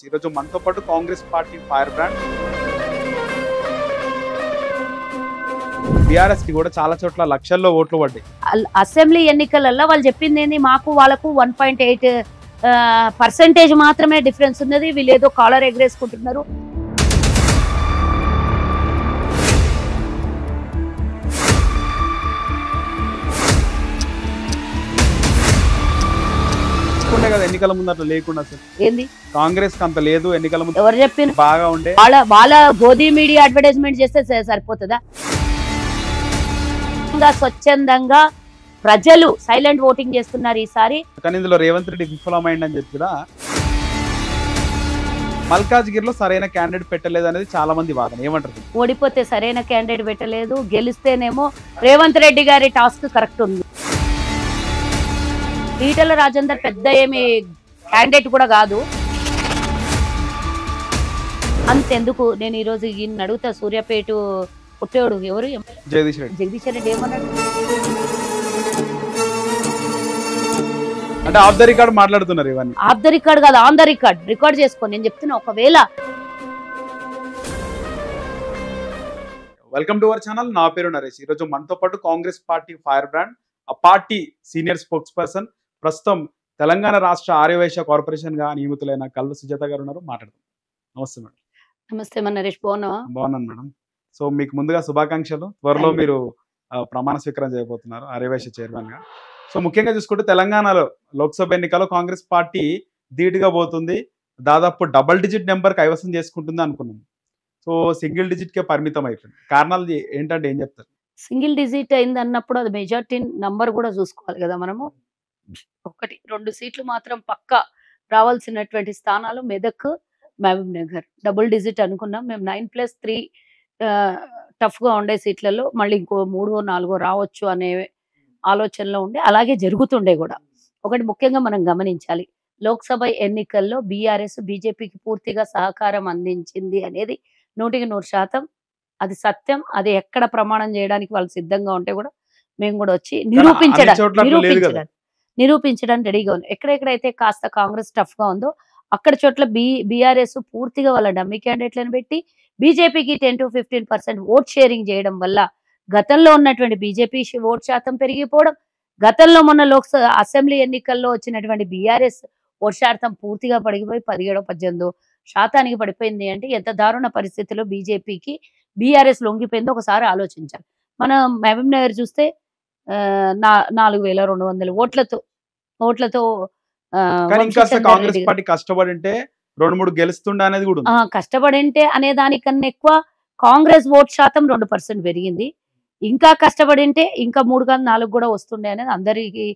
నరేష్. ఈరోజు మనతో పాటు Congress party fire brand BRS కి కూడా చాలా చోట్ల లక్షల్లో ఓట్లు పడ్డాయి. అసెంబ్లీ ఎన్నికలలో వాళ్ళు చెప్పింది ఏంది, మాకు వాళ్ళకు 1.8% మాత్రమే డిఫరెన్స్ ఉన్నది, వీళ్ళు ఏదో కాలర్ ఎగరేసుకుంటున్నారు. కదా ఎన్నికల ముందు అట్లా లేకుండా ఏంది కాంగ్రెస్ కి అంత లేదు, ఎన్నికల ముందు ఎవరు చెప్పిన బాగా ఉండే వాళ్ళ గోధీ మీడియా అడ్వర్టైజ్మెంట్ చేస్తే సరిపోతుందా? స్వచ్ఛందంగా ప్రజలు సైలెంట్ ఓటింగ్ చేస్తున్నారు ఈసారి. కానీ ఇందులో రేవంత్ రెడ్డి విఫలమైంది అని చెప్పి మల్కాజ్గిరిలో సరైన క్యాండిడేట్ పెట్టలేదు అనేది చాలా మంది వాదన. ఏమంటారు? ఓడిపోతే సరైన క్యాండిడేట్ పెట్టలేదు, గెలిస్తేనేమో రేవంత్ రెడ్డి గారి టాస్క్ కరెక్ట్ ఉంది. ఈటల రాజేందర్ పెద్ద ఏమి క్యాండిడేట్ కూడా కాదు. అంతెందుకు, నేను ఈరోజు ఈయన అడుగుతా, సూర్యాపేట పుట్టేవాడు ఎవరు, జగదీష్ రెడ్డి ఏమన్నాడు అంటే ఆఫ్ ద రికార్డ్ మాట్లాడుతున్నారు. ఇవన్నీ ఆఫ్ ద రికార్డ్ కాదు, ఆన్ ద రికార్డ్ చేసుకోండి. నేను చెప్తున్నా, ఒకవేళ వెల్కమ్ టు అవర్ ఛానల్. నా పేరు నరేష్. ఈరోజు మనతో పాటు కాంగ్రెస్ పార్టీ ఫైర్ బ్రాండ్, ఆ పార్టీ సీనియర్ స్పోక్స్ పర్సన్, ప్రస్తుతం తెలంగాణ రాష్ట్ర ఆర్యవైశ్య కార్పొరేషన్ గా నియమితులైన కల్వ సుజాత గారు ఉన్నారు. మాట్లాడదాం. నమస్తే మేడం. నమస్తే నరేష్, బాగున్నాను మేడం. సో మీకు ముందుగా శుభాకాంక్షలు. త్వరలో మీరు ప్రమాణ స్వీకారం చేయబోతున్నారు ఆర్యవైశ్య చైర్మన్ గా. సో ముఖ్యంగా చూసుకుంటే తెలంగాణలో లోక్సభ ఎన్నికల్లో కాంగ్రెస్ పార్టీ ధీటుగా పోతుంది, దాదాపు డబుల్ డిజిట్ నెంబర్ కైవసం చేసుకుంటుంది అనుకున్నాం. సో సింగిల్ డిజిట్ కే పరిమితం అయిపోయింది. కారణాలు ఏంటంటే ఏం చెప్తారు? సింగిల్ డిజిట్ అయింది అన్నప్పుడు అది మెజార్టీ నంబర్ కూడా చూసుకోవాలి కదా మనము. 1-2 సీట్లు మాత్రం పక్క రావాల్సినటువంటి స్థానాలు మెదక్, మహబూబ్ నగర్. డబుల్ డిజిట్ అనుకున్నాం మేము. 9+3 టఫ్ గా ఉండే సీట్లలో మళ్ళీ ఇంకో 3-4 రావచ్చు అనే ఆలోచనలో ఉండే, అలాగే జరుగుతుండే కూడా. ఒకటి ముఖ్యంగా మనం గమనించాలి, లోక్సభ ఎన్నికల్లో బీఆర్ఎస్ బీజేపీకి పూర్తిగా సహకారం అందించింది అనేది 100% అది సత్యం. అది ఎక్కడ ప్రమాణం చేయడానికి వాళ్ళు సిద్ధంగా ఉంటే కూడా మేము కూడా వచ్చి నిరూపించడానికి రెడీగా ఉన్నాం. ఎక్కడెక్కడైతే కాస్త కాంగ్రెస్ టఫ్ గా ఉందో అక్కడ చోట్ల బీఆర్ఎస్ పూర్తిగా వాళ్ళ డమ్మీ క్యాండిడేట్లను పెట్టి బీజేపీకి 10-15% ఓట్ షేరింగ్ చేయడం వల్ల గతంలో ఉన్నటువంటి బీజేపీ ఓట్ శాతం పెరిగిపోవడం, గతంలో మొన్న లోక్సభ అసెంబ్లీ ఎన్నికల్లో వచ్చినటువంటి బీఆర్ఎస్ ఓట్ శాతం పూర్తిగా పడిపోయి 17-18% పడిపోయింది. అంటే ఎంత దారుణ పరిస్థితిలో బీజేపీకి బీఆర్ఎస్ లొంగిపోయిందో ఒకసారి ఆలోచించాలి. మనం మహబూబ్ నగర్ చూస్తే 4200 ఓట్లతో కాంగ్రెస్ పార్టీ కష్టపడింటే 2-3 గెలుస్తుండే అనేది కూడా కష్టపడింటే అనే దానికన్నా ఎక్కువ కాంగ్రెస్ ఓట్ శాతం 2% పెరిగింది. ఇంకా కష్టపడింటే ఇంకా 3-4 కూడా వస్తుండే అనేది అందరికి.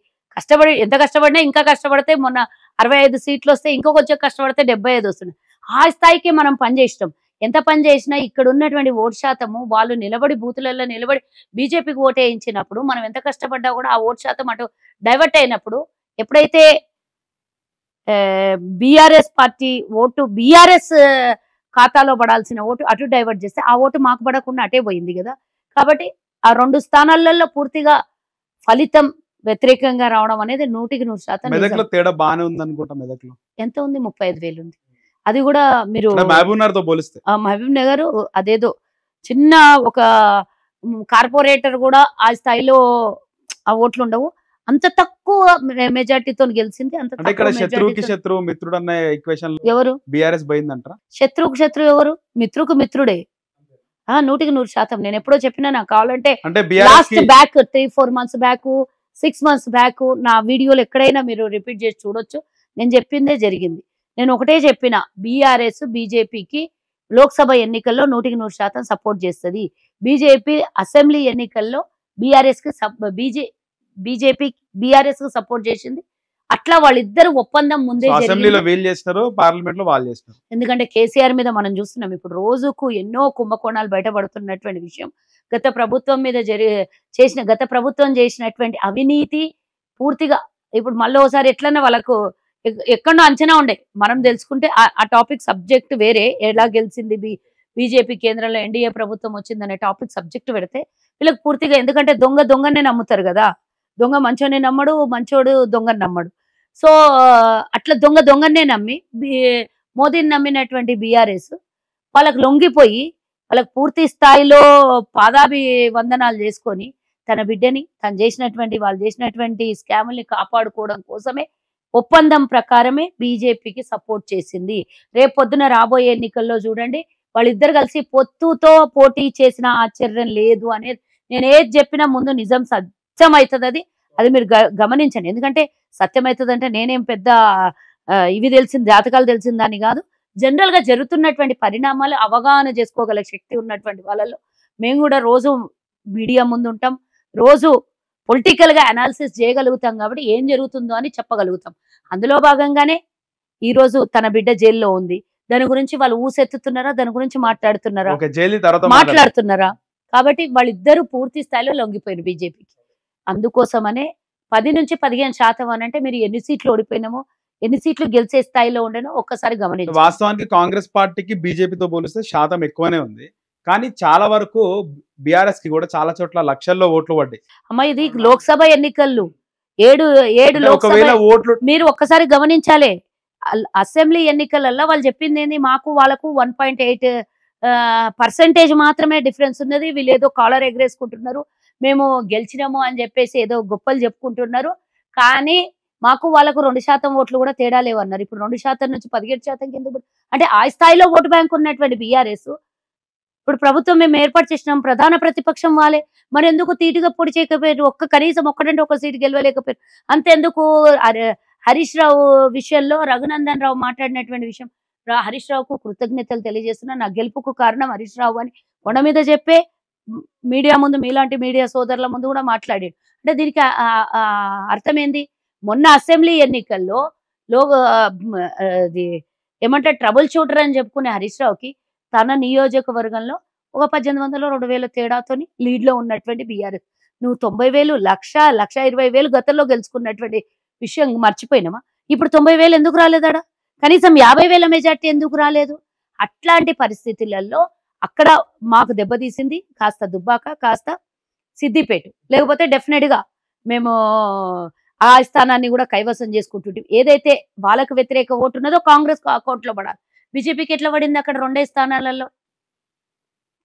ఎంత కష్టపడినా, ఇంకా కష్టపడితే మొన్న 65 సీట్లు వస్తే ఇంకో కొంచెం కష్టపడితే 75 వస్తుంది. ఆ స్థాయికి మనం పనిచేస్తాం. ఎంత పని చేసినా ఇక్కడ ఉన్నటువంటి ఓట్ శాతము వాళ్ళు నిలబడి బూతులలో నిలబడి బీజేపీకి ఓటు వేయించినప్పుడు మనం ఎంత కష్టపడ్డా కూడా ఆ ఓట్ శాతం అటు డైవర్ట్ అయినప్పుడు, ఎప్పుడైతే బీఆర్ఎస్ పార్టీ ఓటు బీఆర్ఎస్ ఖాతాలో పడాల్సిన ఓటు అటు డైవర్ట్ చేస్తే ఆ ఓటు మాకు పడకుండా అటే పోయింది కదా. కాబట్టి ఆ 2 స్థానాలలో పూర్తిగా ఫలితం వ్యతిరేకంగా రావడం అనేది 100% మెదక్లో తేడా బాగానే ఉంది అనుకుంటా. మెదక్లో ఎంత ఉంది? 35,000 ఉంది. అది కూడా మీరు మహబూబ్ నగర్ తో పోలిస్తే, మహబూబ్ నగర్ అదేదో చిన్న ఒక కార్పొరేటర్ కూడా ఆ స్థాయిలో ఆ ఓట్లు ఉండవు. అంత తక్కువ మెజార్టీతో గెలిచింది. శత్రువు మిత్రుడు అన్న ఈక్వేషన్ ఎవరు? బీఆర్ఎస్ పోయిందంటారా? శత్రువుకు శత్రువు ఎవరు? మిత్రుకు మిత్రుడే. 100% నేను ఎప్పుడో చెప్పినా, నాకు కావాలంటే last back 3-4 months back, 6 months back నా వీడియోలు ఎక్కడైనా మీరు రిపీట్ చేసి చూడొచ్చు. నేను చెప్పిందే జరిగింది. నేను ఒకటే చెప్పిన, బీఆర్ఎస్ బీజేపీకి లోక్సభ ఎన్నికల్లో 100% సపోర్ట్ చేస్తుంది. బీజేపీ అసెంబ్లీ ఎన్నికల్లో బీజేపీ బీఆర్ఎస్ కు సపోర్ట్ చేసింది. అట్లా వాళ్ళిద్దరు ఒప్పందం ముందే ఎందుకంటే కేసీఆర్ మీద మనం చూస్తున్నాం ఇప్పుడు రోజుకు ఎన్నో కుంభకోణాలు బయటపడుతున్నటువంటి విషయం. గత ప్రభుత్వం చేసినటువంటి అవినీతి పూర్తిగా ఇప్పుడు మళ్ళీ ఒకసారి ఎట్లన్నా వాళ్ళకు ఎక్కడో అంచనా ఉండే. మనం తెలుసుకుంటే ఆ టాపిక్ సబ్జెక్ట్ వేరే, ఎలా గెలిచింది బీజేపీ కేంద్రంలో ఎన్డీఏ ప్రభుత్వం వచ్చిందనే టాపిక్ సబ్జెక్ట్ పెడితే వీళ్ళకి పూర్తిగా, ఎందుకంటే దొంగనే నమ్ముతారు కదా. దొంగ మంచోనే నమ్మడు, మంచోడు దొంగని నమ్మడు. సో అట్లా దొంగనే నమ్మి మోదీని నమ్మినటువంటి బీఆర్ఎస్ వాళ్ళకు లొంగిపోయి వాళ్ళకు పూర్తి స్థాయిలో పాదాభి వందనాలు చేసుకొని తన బిడ్డని వాళ్ళు చేసినటువంటి స్కాముల్ని కాపాడుకోవడం కోసమే ఒప్పందం ప్రకారమే బీజేపీకి సపోర్ట్ చేసింది. రేపొద్దున రాబోయే ఎన్నికల్లో చూడండి వాళ్ళిద్దరు కలిసి పొత్తుతో పోటీ చేసిన ఆశ్చర్యం లేదు అనేది నేను ఏది చెప్పినా ముందు నిజం సత్యం అవుతుంది. అది మీరు గమనించండి. ఎందుకంటే సత్యం అవుతుంది అంటే నేనేం పెద్ద ఇవి జాతకాలు తెలిసిందని కాదు. జనరల్ గా జరుగుతున్నటువంటి పరిణామాలు అవగాహన చేసుకోగల శక్తి ఉన్నటువంటి వాళ్ళలో మేము కూడా రోజు మీడియా ముందు ఉంటాం, రోజు పొలిటికల్ గా అనాలిసిస్ చేయగలుగుతాం కాబట్టి ఏం జరుగుతుందో అని చెప్పగలుగుతాం. అందులో భాగంగానే ఈ రోజు తన బిడ్డ జైల్లో ఉంది. దాని గురించి వాళ్ళు ఊసెత్తుతున్నారా, దాని గురించి మాట్లాడుతున్నారా? కాబట్టి వాళ్ళిద్దరూ పూర్తి స్థాయిలో లొంగిపోయారు బీజేపీకి. అందుకోసమనే 10 నుంచి 15% అని అంటే మీరు ఎన్ని సీట్లు ఓడిపోయినామో, ఎన్ని సీట్లు గెలిచే స్థాయిలో ఉండనో ఒక్కసారి గమనించండి. వాస్తవానికి కాంగ్రెస్ పార్టీకి బీజేపీతో పోలిస్తే శాతం ఎక్కువనే ఉంది. కానీ చాలా వరకు బీఆర్ఎస్ కి కూడా చాలా చోట్ల లక్షల్లో ఓట్లు పడ్డాయి. అమ్మ ఇది లోక్సభ ఎన్నికలు 7 లోక్సభ ఓట్లు మీరు ఒక్కసారి గమనించాలి. అసెంబ్లీ ఎన్నికలలో వాళ్ళు చెప్పింది ఏంది, మాకు వాళ్ళకు 1.8% మాత్రమే డిఫరెన్స్ ఉన్నది. వీళ్ళు ఏదో కాలర్ ఎగరేసుకుంటున్నారు, మేము గెలిచినాము అని చెప్పేసి ఏదో గొప్పలు చెప్పుకుంటున్నారు. కానీ మాకు వాళ్ళకు 2% ఓట్లు కూడా తేడా లేవన్నారు. ఇప్పుడు 2% నుంచి 17% కింద అంటే ఆ స్థాయిలో ఓటు బ్యాంక్ ఉన్నటువంటి బీఆర్ఎస్ ఇప్పుడు ప్రభుత్వం మేము ఏర్పాటు చేసినాం, ప్రధాన ప్రతిపక్షం వాళ్ళే, మరి ఎందుకు తీటుగా పొడి చేయకపోయారు? కనీసం ఒక్కటంటే ఒక సీటు గెలవలేకపోయారు. అంతెందుకు హరీష్ రావు విషయంలో రఘునందన్ రావు మాట్లాడినటువంటి విషయం, హరీష్ రావుకు కృతజ్ఞతలు తెలియజేస్తున్నా, నా గెలుపుకు కారణం హరీష్ రావు అని కొండ మీద చెప్పే మీడియా ముందు, మీలాంటి మీడియా సోదరుల ముందు కూడా మాట్లాడాడు. అంటే దీనికి అర్థం ఏంది? మొన్న అసెంబ్లీ ఎన్నికల్లో ఏమంటారు ట్రబుల్ షూటర్ అని చెప్పుకునే హరీష్ రావుకి తన నియోజకవర్గంలో ఒక 1800-2000 తేడాతోని లీడ్ లో ఉన్నటువంటి బీఆర్ఎస్ నువ్వు 90,000 1,20,000 గతంలో గెలుచుకున్నటువంటి విషయం మర్చిపోయినామా? ఇప్పుడు 90,000 ఎందుకు రాలేదాడా? కనీసం 50,000 మెజార్టీ ఎందుకు రాలేదు? అట్లాంటి పరిస్థితులలో అక్కడ మాకు దెబ్బతీసింది కాస్త దుబ్బాక, కాస్త సిద్దిపేట. లేకపోతే డెఫినెట్ గా మేము ఆ స్థానాన్ని కూడా కైవసం చేసుకుంటుంటాం. ఏదైతే వాళ్ళకు వ్యతిరేక ఓటు ఉన్నదో కాంగ్రెస్ అకౌంట్ లో పడాలి. బీజేపీకి ఎట్లా పడింది అక్కడ 2 స్థానాలలో?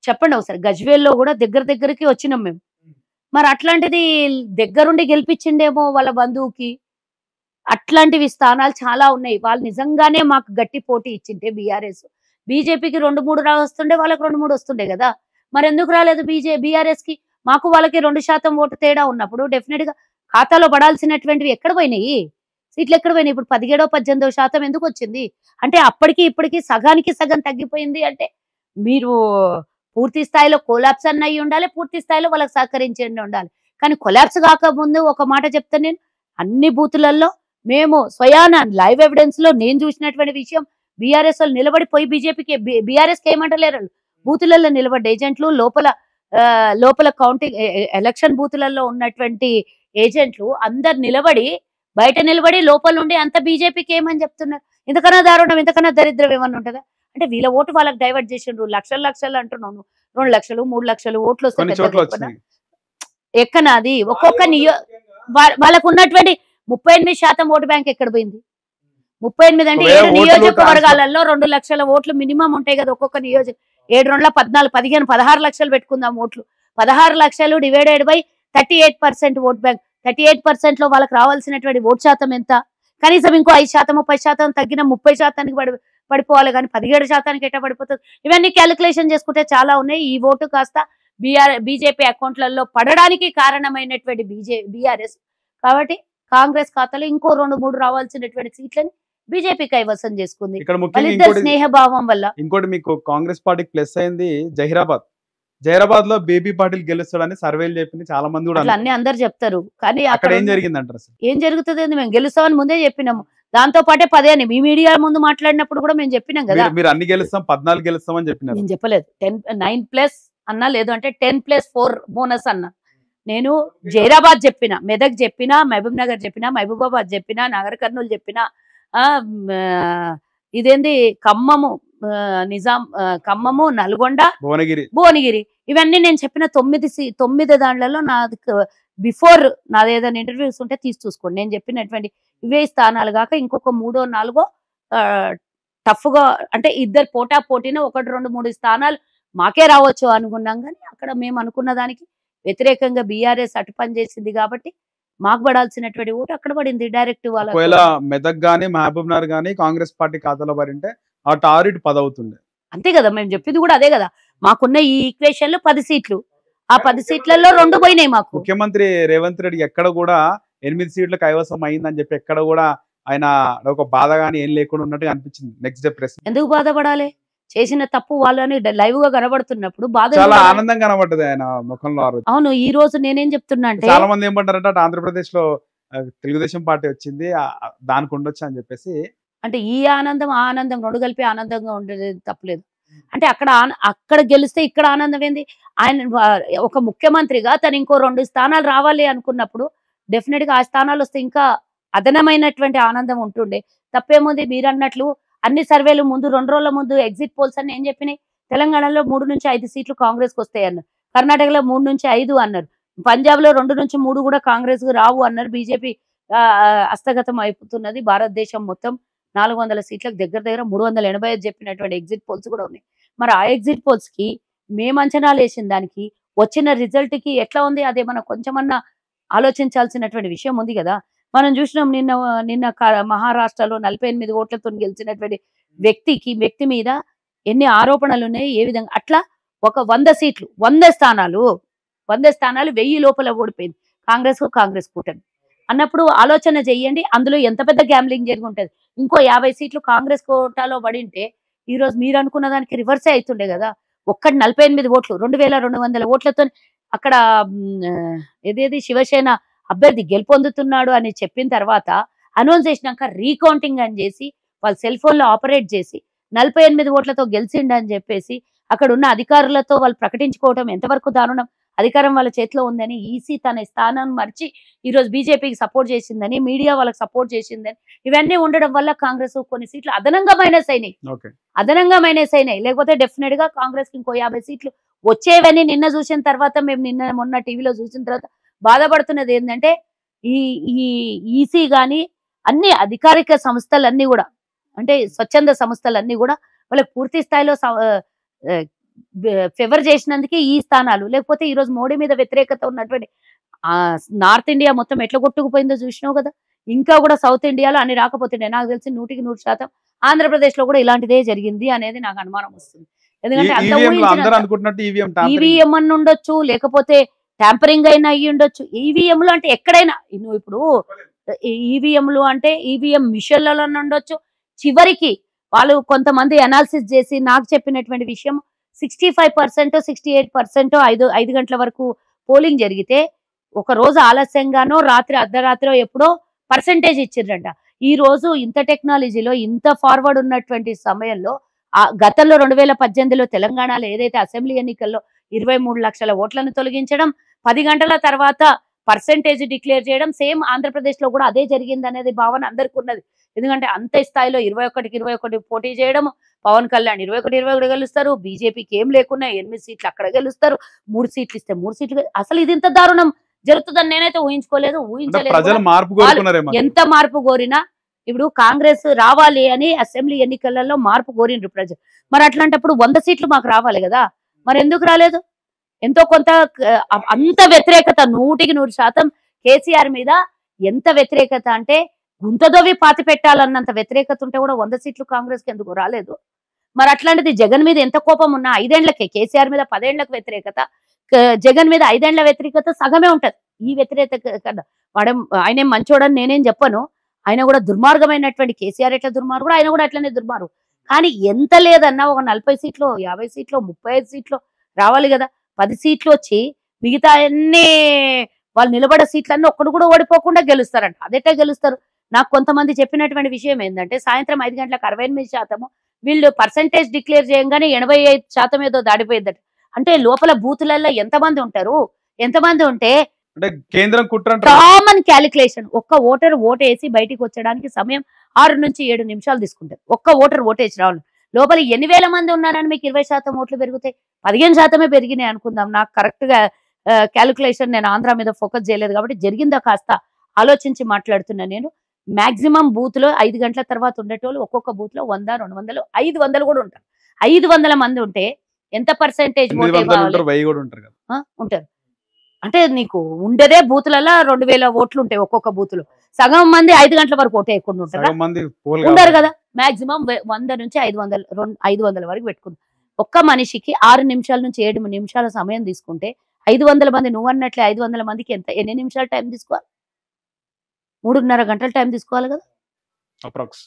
చెప్పండి ఒకసారి. గజ్వేల్లో కూడా దగ్గరికి వచ్చినాం మేము. మరి అట్లాంటిది దగ్గరుండి గెలిపించిండేమో వాళ్ళ బంధువుకి. అట్లాంటివి స్థానాలు చాలా ఉన్నాయి. వాళ్ళు నిజంగానే మాకు గట్టి పోటీ ఇచ్చింటే బీఆర్ఎస్, బీజేపీకి 2-3 వస్తుండే, వాళ్ళకి 2-3 వస్తుండే కదా. మరి ఎందుకు రాలేదు బీఆర్ఎస్ కి? మాకు వాళ్ళకి 2% ఓటు తేడా ఉన్నప్పుడు డెఫినెట్ గా ఖాతాలో పడాల్సినటువంటివి ఎక్కడ పోయినాయి? సీట్లు ఎక్కడ పోయినాయి? ఇప్పుడు 17-18% ఎందుకు వచ్చింది? అంటే అప్పటికి ఇప్పటికి సగానికి సగం తగ్గిపోయింది. అంటే మీరు పూర్తి స్థాయిలో కొలాప్స్ అన్న అయ్యి ఉండాలి, పూర్తి స్థాయిలో వాళ్ళకి సహకరించి ఉండాలి. కానీ కొలాప్స్ కాకముందు ఒక మాట చెప్తాను నేను, అన్ని బూతులలో మేము స్వయాన లైవ్ ఎవిడెన్స్ లో నేను చూసినటువంటి విషయం, బీఆర్ఎస్ వాళ్ళు నిలబడిపోయి బీజేపీకి బీఆర్ఎస్ కి ఏమంటలేరు, బూతులలో నిలబడ్డ ఏజెంట్లు, లోపల కౌంటింగ్ ఎలక్షన్ బూతులలో ఉన్నటువంటి ఏజెంట్లు అందరు బయట నిలబడి లోపల నుండి అంత బీజేపీకి ఏమని చెప్తున్నారు. ఇంతకన్నా దారుణం, ఇంతకన్నా దరిద్రం ఏమన్నా ఉంటుందా? అంటే వీళ్ళ ఓటు వాళ్ళకి డైవర్ట్ చేసిండ్రు. లక్షలు అంటున్నాను, 2 లక్షలు 3 లక్షలు ఓట్లు వస్తాయి. ఎక్కనాది ఒక్కొక్క వాళ్ళకు ఉన్నటువంటి 38% ఓటు బ్యాంక్ ఎక్కడ పోయింది? 38 అంటే 7 నియోజకవర్గాలలో 2 లక్షల ఓట్లు మినిమం ఉంటాయి కదా ఒక్కొక్క 7 2 14 15 16 లక్షలు పెట్టుకుందాం ఓట్లు. 16 లక్షలు డివైడెడ్ బై 38% ఓట్ బ్యాంక్. 38% లో వాళ్ళకి రావాల్సినటువంటి ఓటు శాతం ఎంత? కనీసం ఇంకో 5% 10% తగ్గిన 30%కి పడిపోవాలి. కానీ 17% ఎట్లా పడిపోతుంది? ఇవన్నీ క్యాలిక్యులేషన్ చేసుకుంటే చాలా ఉన్నాయి. ఈ ఓటు కాస్త బీజేపీ అకౌంట్లలో పడడానికి కారణమైనటువంటి బీఆర్ఎస్. కాబట్టి కాంగ్రెస్ ఖాతాలో ఇంకో 2-3 రావాల్సినటువంటి సీట్లని బీజేపీ కైవసం చేసుకుంది వాళ్ళిద్దరు స్నేహభావం వల్ల. ఇంకోటి మీకు కాంగ్రెస్ పార్టీకి ప్లస్ అయింది జహీరాబాద్ లో బేబీ పాటిల్ గెలుస్తాడని సర్వేలు చెప్పింది చాలా మంది కూడా. అన్ని అందరు చెప్తారు, కానీ అక్కడ ఏం జరిగిందంటారు? ఏం జరుగుతుంది? మేము గెలుస్తామని ముందే చెప్పినాము. దాంతో పాటే 10 అని మీ మీడియా ముందు మాట్లాడినప్పుడు కూడా మేము చెప్పినాం కదా. మీరు అన్ని గెలుస్తాం 14 గెలుస్తాం అని చెప్పినారు. నేను చెప్పలేదు 9+ అన్నా, లేదు అంటే 10+4 బోనస్ అన్నా. నేను జైరాబాద్ చెప్పిన, మెదక్ చెప్పినా, మహబూబ్ నగర్ చెప్పినా, మహబూబాబాద్ చెప్పినా, నాగర్ కర్నూలు చెప్పినా, ఇదేంది ఖమ్మము, నల్గొండ, భువనగిరి, ఇవన్నీ నేను చెప్పిన 9 దాంట్లలో నాది బిఫోర్ నాది ఏదైనా ఇంటర్వ్యూస్ ఉంటే చూసుకోండి. నేను చెప్పినటువంటి ఇవే స్థానాలు కాక ఇంకొక 3-4 టఫ్ గా అంటే ఇద్దరు పోటా పోటీన 1, 2, 3 స్థానాలు మాకే రావచ్చు అనుకున్నాం కానీ అక్కడ మేము అనుకున్న దానికి వ్యతిరేకంగా బీఆర్ఎస్ అటు పని చేసింది కాబట్టి మాకు పడాల్సినటువంటి ఓటు అక్కడ పడింది డైరెక్ట్ ఒకవేళ వాళ్ళ. మెదక్ గానీ మహబూబ్ నగర్ గానీ కాంగ్రెస్ పార్టీ ఖాతాలో పడింటే ఆ టారిట్ 10 అవుతుండే. అంతే కదా మేము చెప్పింది కూడా అదే కదా. మాకున్న ఈ ఈక్వేషన్ లో 10 సీట్లు, ఆ 10 సీట్లలో 2 పోయినాయి మాకు. ముఖ్యమంత్రి రేవంత్ రెడ్డి ఎక్కడ కూడా 8 సీట్ల కైవసం అయిందని చెప్పి ఎక్కడ కూడా ఆయన ఒక బాధ గానీ ఏం లేకుండా ఉన్నట్టుగా అనిపించింది. నెక్స్ట్ డే ప్రెస్ ఎందుకు బాధపడాలి? చేసిన తప్పు వాళ్ళని లైవ్ గా కనబడుతున్నప్పుడు బాధ చాలా ఎందుకు పడాలి? ఆనందం కనబడ్డది ఆయన ముఖంలో ఆ రోజు. అవును, ఈ రోజు నేనేం చెప్తున్నా అంటే చాలా మంది ఏమంటారంటే అటు ఆంధ్రప్రదేశ్ లో తెలుగుదేశం పార్టీ వచ్చింది దానికి ఉండొచ్చు అని చెప్పేసి. అంటే ఈ ఆనందం ఆ ఆనందం రెండు కలిపి ఆనందంగా ఉండేది తప్పలేదు. అంటే అక్కడ గెలిస్తే ఇక్కడ ఆనందం ఏంది? ఆయన ఒక ముఖ్యమంత్రిగా తను ఇంకో 2 స్థానాలు రావాలి అనుకున్నప్పుడు డెఫినెట్ గా ఆ స్థానాలు వస్తే ఇంకా అదనమైనటువంటి ఆనందం ఉంటుండే. తప్పేముంది? మీరు అన్నట్లు అన్ని సర్వేలు ముందు 2 రోజుల ముందు ఎగ్జిట్ పోల్స్ అన్ని ఏం చెప్పినాయి? తెలంగాణలో 3-5 సీట్లు కాంగ్రెస్ కు వస్తాయి అన్నారు. కర్ణాటకలో 3-5 అన్నారు. పంజాబ్ లో 2-3 కూడా కాంగ్రెస్ కు రావు అన్నారు. బీజేపీ హస్తగతం అయిపోతున్నది. భారతదేశం మొత్తం 400 సీట్లకు దగ్గర దగ్గర 385 చెప్పినటువంటి ఎగ్జిట్ పోల్స్ కూడా ఉన్నాయి. మరి ఆ ఎగ్జిట్ పోల్స్ కి మేము అంచనాలు వేసిన దానికి వచ్చిన రిజల్ట్ కి ఎట్లా ఉంది? అదే మనం కొంచెమన్నా ఆలోచించాల్సినటువంటి విషయం ఉంది కదా. మనం చూసినాం నిన్న మహారాష్ట్రలో 48 ఓట్లతో గెలిచినటువంటి వ్యక్తి మీద ఎన్ని ఆరోపణలు ఉన్నాయి, ఏ విధంగా అట్లా ఒక 100 సీట్లు 100 స్థానాలు 1000 లోపల ఓడిపోయింది కాంగ్రెస్ కూటమి అన్నప్పుడు ఆలోచన చెయ్యండి. అందులో ఎంత పెద్ద గ్యాంబ్లింగ్ జరిగి ఉంటది. ఇంకో 50 సీట్లు కాంగ్రెస్ కోటాలో పడింటే ఈ రోజు మీరు అనుకున్న దానికి రివర్సే అవుతుండే కదా. ఒక్కటి 48 ఓట్లు 2200 ఓట్లతో అక్కడ ఏదేది శివసేన అభ్యర్థి గెలుపొందుతున్నాడు అని చెప్పిన తర్వాత అనౌన్స్ చేసినాక రీకౌంటింగ్ అని చేసి వాళ్ళు సెల్ ఫోన్ లో ఆపరేట్ చేసి 48 ఓట్లతో గెలిచిండు అని చెప్పేసి అక్కడ ఉన్న అధికారులతో వాళ్ళు ప్రకటించుకోవడం ఎంతవరకు దారుణం. అధికారం వాళ్ళ చేతిలో ఉందని ఈసీ తన స్థానం మర్చి ఈ రోజు బీజేపీకి సపోర్ట్ చేసిందని, మీడియా వాళ్ళకి సపోర్ట్ చేసిందని, ఇవన్నీ ఉండడం వల్ల కాంగ్రెస్ కొన్ని సీట్లు అదనంగా మైనస్ అయినాయి. లేకపోతే డెఫినెట్ గా కాంగ్రెస్ కి ఇంకో 50 సీట్లు వచ్చేవని నిన్న చూసిన తర్వాత మేము మొన్న టీవీలో చూసిన తర్వాత బాధపడుతున్నది ఏంటంటే ఈ ఈ ఈసీ గాని అన్ని అధికారిక సంస్థలన్నీ కూడా అంటే స్వచ్ఛంద సంస్థలన్నీ కూడా వాళ్ళకి పూర్తి స్థాయిలో ఫేవర్ చేసినందుకే ఈ స్థానాలు. లేకపోతే ఈ రోజు మోడీ మీద వ్యతిరేకత ఉన్నటువంటి నార్త్ ఇండియా మొత్తం ఎట్లా కొట్టుకుపోయిందో చూసినావు కదా. ఇంకా కూడా సౌత్ ఇండియాలో అన్ని రాకపోతుండే. నాకు తెలిసి 100% ఆంధ్రప్రదేశ్ లో కూడా ఇలాంటిదే జరిగింది అనేది నాకు అనుమానం వస్తుంది. ఎందుకంటే ఈవీఎం అని ఉండొచ్చు, లేకపోతే ట్యాంపరింగ్ అయినా అయ్యి ఉండొచ్చు. ఈవీఎంలు అంటే ఎక్కడైనా నువ్వు ఇప్పుడు ఈవీఎంలు అంటే ఈవీఎం మిషన్లలో ఉండొచ్చు. చివరికి వాళ్ళు కొంతమంది అనాలిసిస్ చేసి నాకు చెప్పినటువంటి విషయం 65% 68% 5 గంటల వరకు పోలింగ్ జరిగితే ఒక రోజు ఆలస్యంగానో రాత్రి అర్ధరాత్రి ఎప్పుడో పర్సెంటేజ్ ఇచ్చిర్రంట. ఈ రోజు ఇంత టెక్నాలజీలో ఇంత ఫార్వర్డ్ ఉన్నటువంటి సమయంలో గతంలో 2018లో తెలంగాణలో ఏదైతే అసెంబ్లీ ఎన్నికల్లో 23 లక్షల ఓట్లను తొలగించడం, 10 గంటల తర్వాత పర్సెంటేజ్ డిక్లేర్ చేయడం, సేమ్ ఆంధ్రప్రదేశ్ లో కూడా అదే జరిగింది అనేది భావన అందరికి ఉన్నది. ఎందుకంటే అంత స్థాయిలో 21కి 21 పోటీ చేయడం, పవన్ కళ్యాణ్ 21 గెలుస్తారు, బీజేపీకి ఏం లేకున్నా 8 సీట్లు అక్కడ గెలుస్తారు, 3 సీట్లు ఇస్తే 3 సీట్లు. అసలు ఇది ఇంత దారుణం జరుగుతుందని నేనైతే ఊహించలేదు. ఎంత మార్పు కోరినా ఇప్పుడు కాంగ్రెస్ రావాలి అని అసెంబ్లీ ఎన్నికలలో మార్పు కోరిండ్రు ప్రజలు. మరి అట్లాంటప్పుడు 100 సీట్లు మాకు రావాలి కదా, మరి ఎందుకు రాలేదు? ఎంతో కొంత అంత వ్యతిరేకత 100% కేసీఆర్ మీద ఎంత వ్యతిరేకత అంటే గుంతదోవి పాతి పెట్టాలన్నంత వ్యతిరేకత ఉంటే కూడా 100 సీట్లు కాంగ్రెస్ కి ఎందుకు రాలేదు? మరి అట్లాంటిది జగన్ మీద ఎంత కోపం ఉన్నా 5 ఏళ్లకే, కేసీఆర్ మీద 10 ఏళ్లకు వ్యతిరేకత, జగన్ మీద 5 ఏళ్ల వ్యతిరేకత సగమే ఉంటది. ఈ వ్యతిరేకత ఆయనేం మంచోడని నేనేం చెప్పను. ఆయన కూడా దుర్మార్గమైనటువంటి కేసీఆర్ ఎట్లా దుర్మార్గుడు ఆయన కూడా అట్లనే దుర్మార్గు. కానీ ఎంత లేదన్నా ఒక 40 సీట్లు 50 సీట్లు 35 సీట్లు రావాలి కదా. 10 సీట్లు వచ్చి మిగతా అన్ని వాళ్ళు నిలబడే సీట్లన్నీ ఒక్కడు కూడా ఓడిపోకుండా గెలుస్తారంట. అదెట్లా గెలుస్తారు? నాకు కొంతమంది చెప్పినటువంటి విషయం ఏంటంటే సాయంత్రం 5 గంటలకు 68% వీళ్ళు పర్సెంటేజ్ డిక్లేర్ చేయగానే 85% ఏదో దాడిపోయిందట. అంటే లోపల బూతులలో ఎంతమంది ఉంటారు? ఎంతమంది ఉంటే కేంద్రం కుట్ర కామన్ క్యాలిక్యులేషన్. ఒక్క ఓటర్ ఓటేసి బయటికి వచ్చడానికి సమయం 6 నుంచి 7 నిమిషాలు తీసుకుంటారు. ఒక్క ఓటర్ ఓటేసి రావాలి. లోపల 8,000 మంది ఉన్నారని మీకు 20% ఓట్లు పెరుగుతాయి. 15% పెరిగినాయి అనుకుందాం. నాకు కరెక్ట్ గా క్యాలిక్యులేషన్ నేను ఆంధ్ర మీద ఫోకస్ చేయలేదు కాబట్టి జరిగిందా కాస్త ఆలోచించి మాట్లాడుతున్నా నేను. మాక్సిమం బూత్ లో 5 గంటల తర్వాత ఉండేటోళ్ళు ఒక్కొక్క బూత్ లో 100, 200, 500 కూడా ఉంటారు. 500 మంది ఉంటే ఎంత పర్సెంటేజ్ 800 ఉంటారు, 1000 కూడా ఉంటారు కదా. ఉంటారు. అంటే నీకు ఉండేదే బూతులలో 2000 ఓట్లు ఉంటాయి ఒక్కొక్క బూత్ లో. సగం మంది 5 గంటల వరకు ఓటు వేయకుండా ఉంటారా? సగం మంది పోల్ ఉండరు కదా. మాక్సిమం 100 నుంచి 500 వరకు పెట్టుకుంది. ఒక్క మనిషికి 6 నిమిషాల నుంచి 7 నిమిషాల సమయం తీసుకుంటే 500 మంది, నువ్వు అన్నట్లే 500 మందికి ఎన్ని నిమిషాలు టైం తీసుకోవాలి? 3.5 గంటల టైం తీసుకోవాలి కదా. అప్రాక్స్.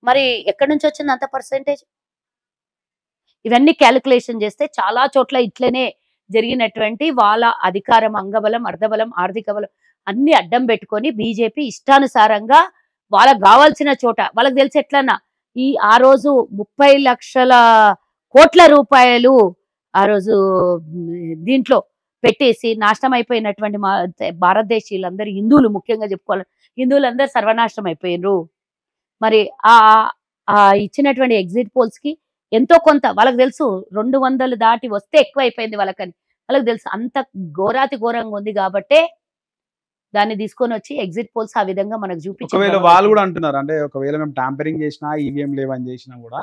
మరి ఎక్కడి నుంచి వచ్చింది అంత పర్సెంటేజ్? ఇవన్నీ క్యాలిక్యులేషన్ చేస్తే చాలా చోట్ల ఇట్లనే జరిగినటువంటి వాళ్ళ అధికారం, అంగబలం, అర్ధబలం, ఆర్థిక బలం అన్ని అడ్డం పెట్టుకొని బీజేపీ ఇష్టానుసారంగా వాళ్ళకి కావాల్సిన చోట, వాళ్ళకి తెలిసి ఎట్లన్నా ఆ రోజు 30 లక్షల కోట్ల రూపాయలు ఆ రోజు దీంట్లో పెట్టేసి నాశనం అయిపోయినటువంటి భారతదేశీయులందరూ, హిందువులు ముఖ్యంగా చెప్పుకోవాలి, హిందువులందరూ సర్వనాశనం అయిపోయినరు. మరి ఆ ఇచ్చినటువంటి ఎగ్జిట్ పోల్స్ కి ఎంతో కొంత వాళ్ళకి తెలుసు 200 దాటి వస్తే ఎక్కువ అయిపోయింది వాళ్ళకని వాళ్ళకి తెలుసు. అంత ఘోరాతి ఘోరంగా ఉంది కాబట్టే దాన్ని తీసుకొని వచ్చి ఎగ్జిట్ పోల్స్ ఆ విధంగా మనకు చూపించారు. ఒకవేళ వాళ్ళు కూడా అంటున్నారు, అంటే ఒకవేళ మేము టాంపరింగ్ చేసినా, ఈవీఎం లేవని చేసినా కూడా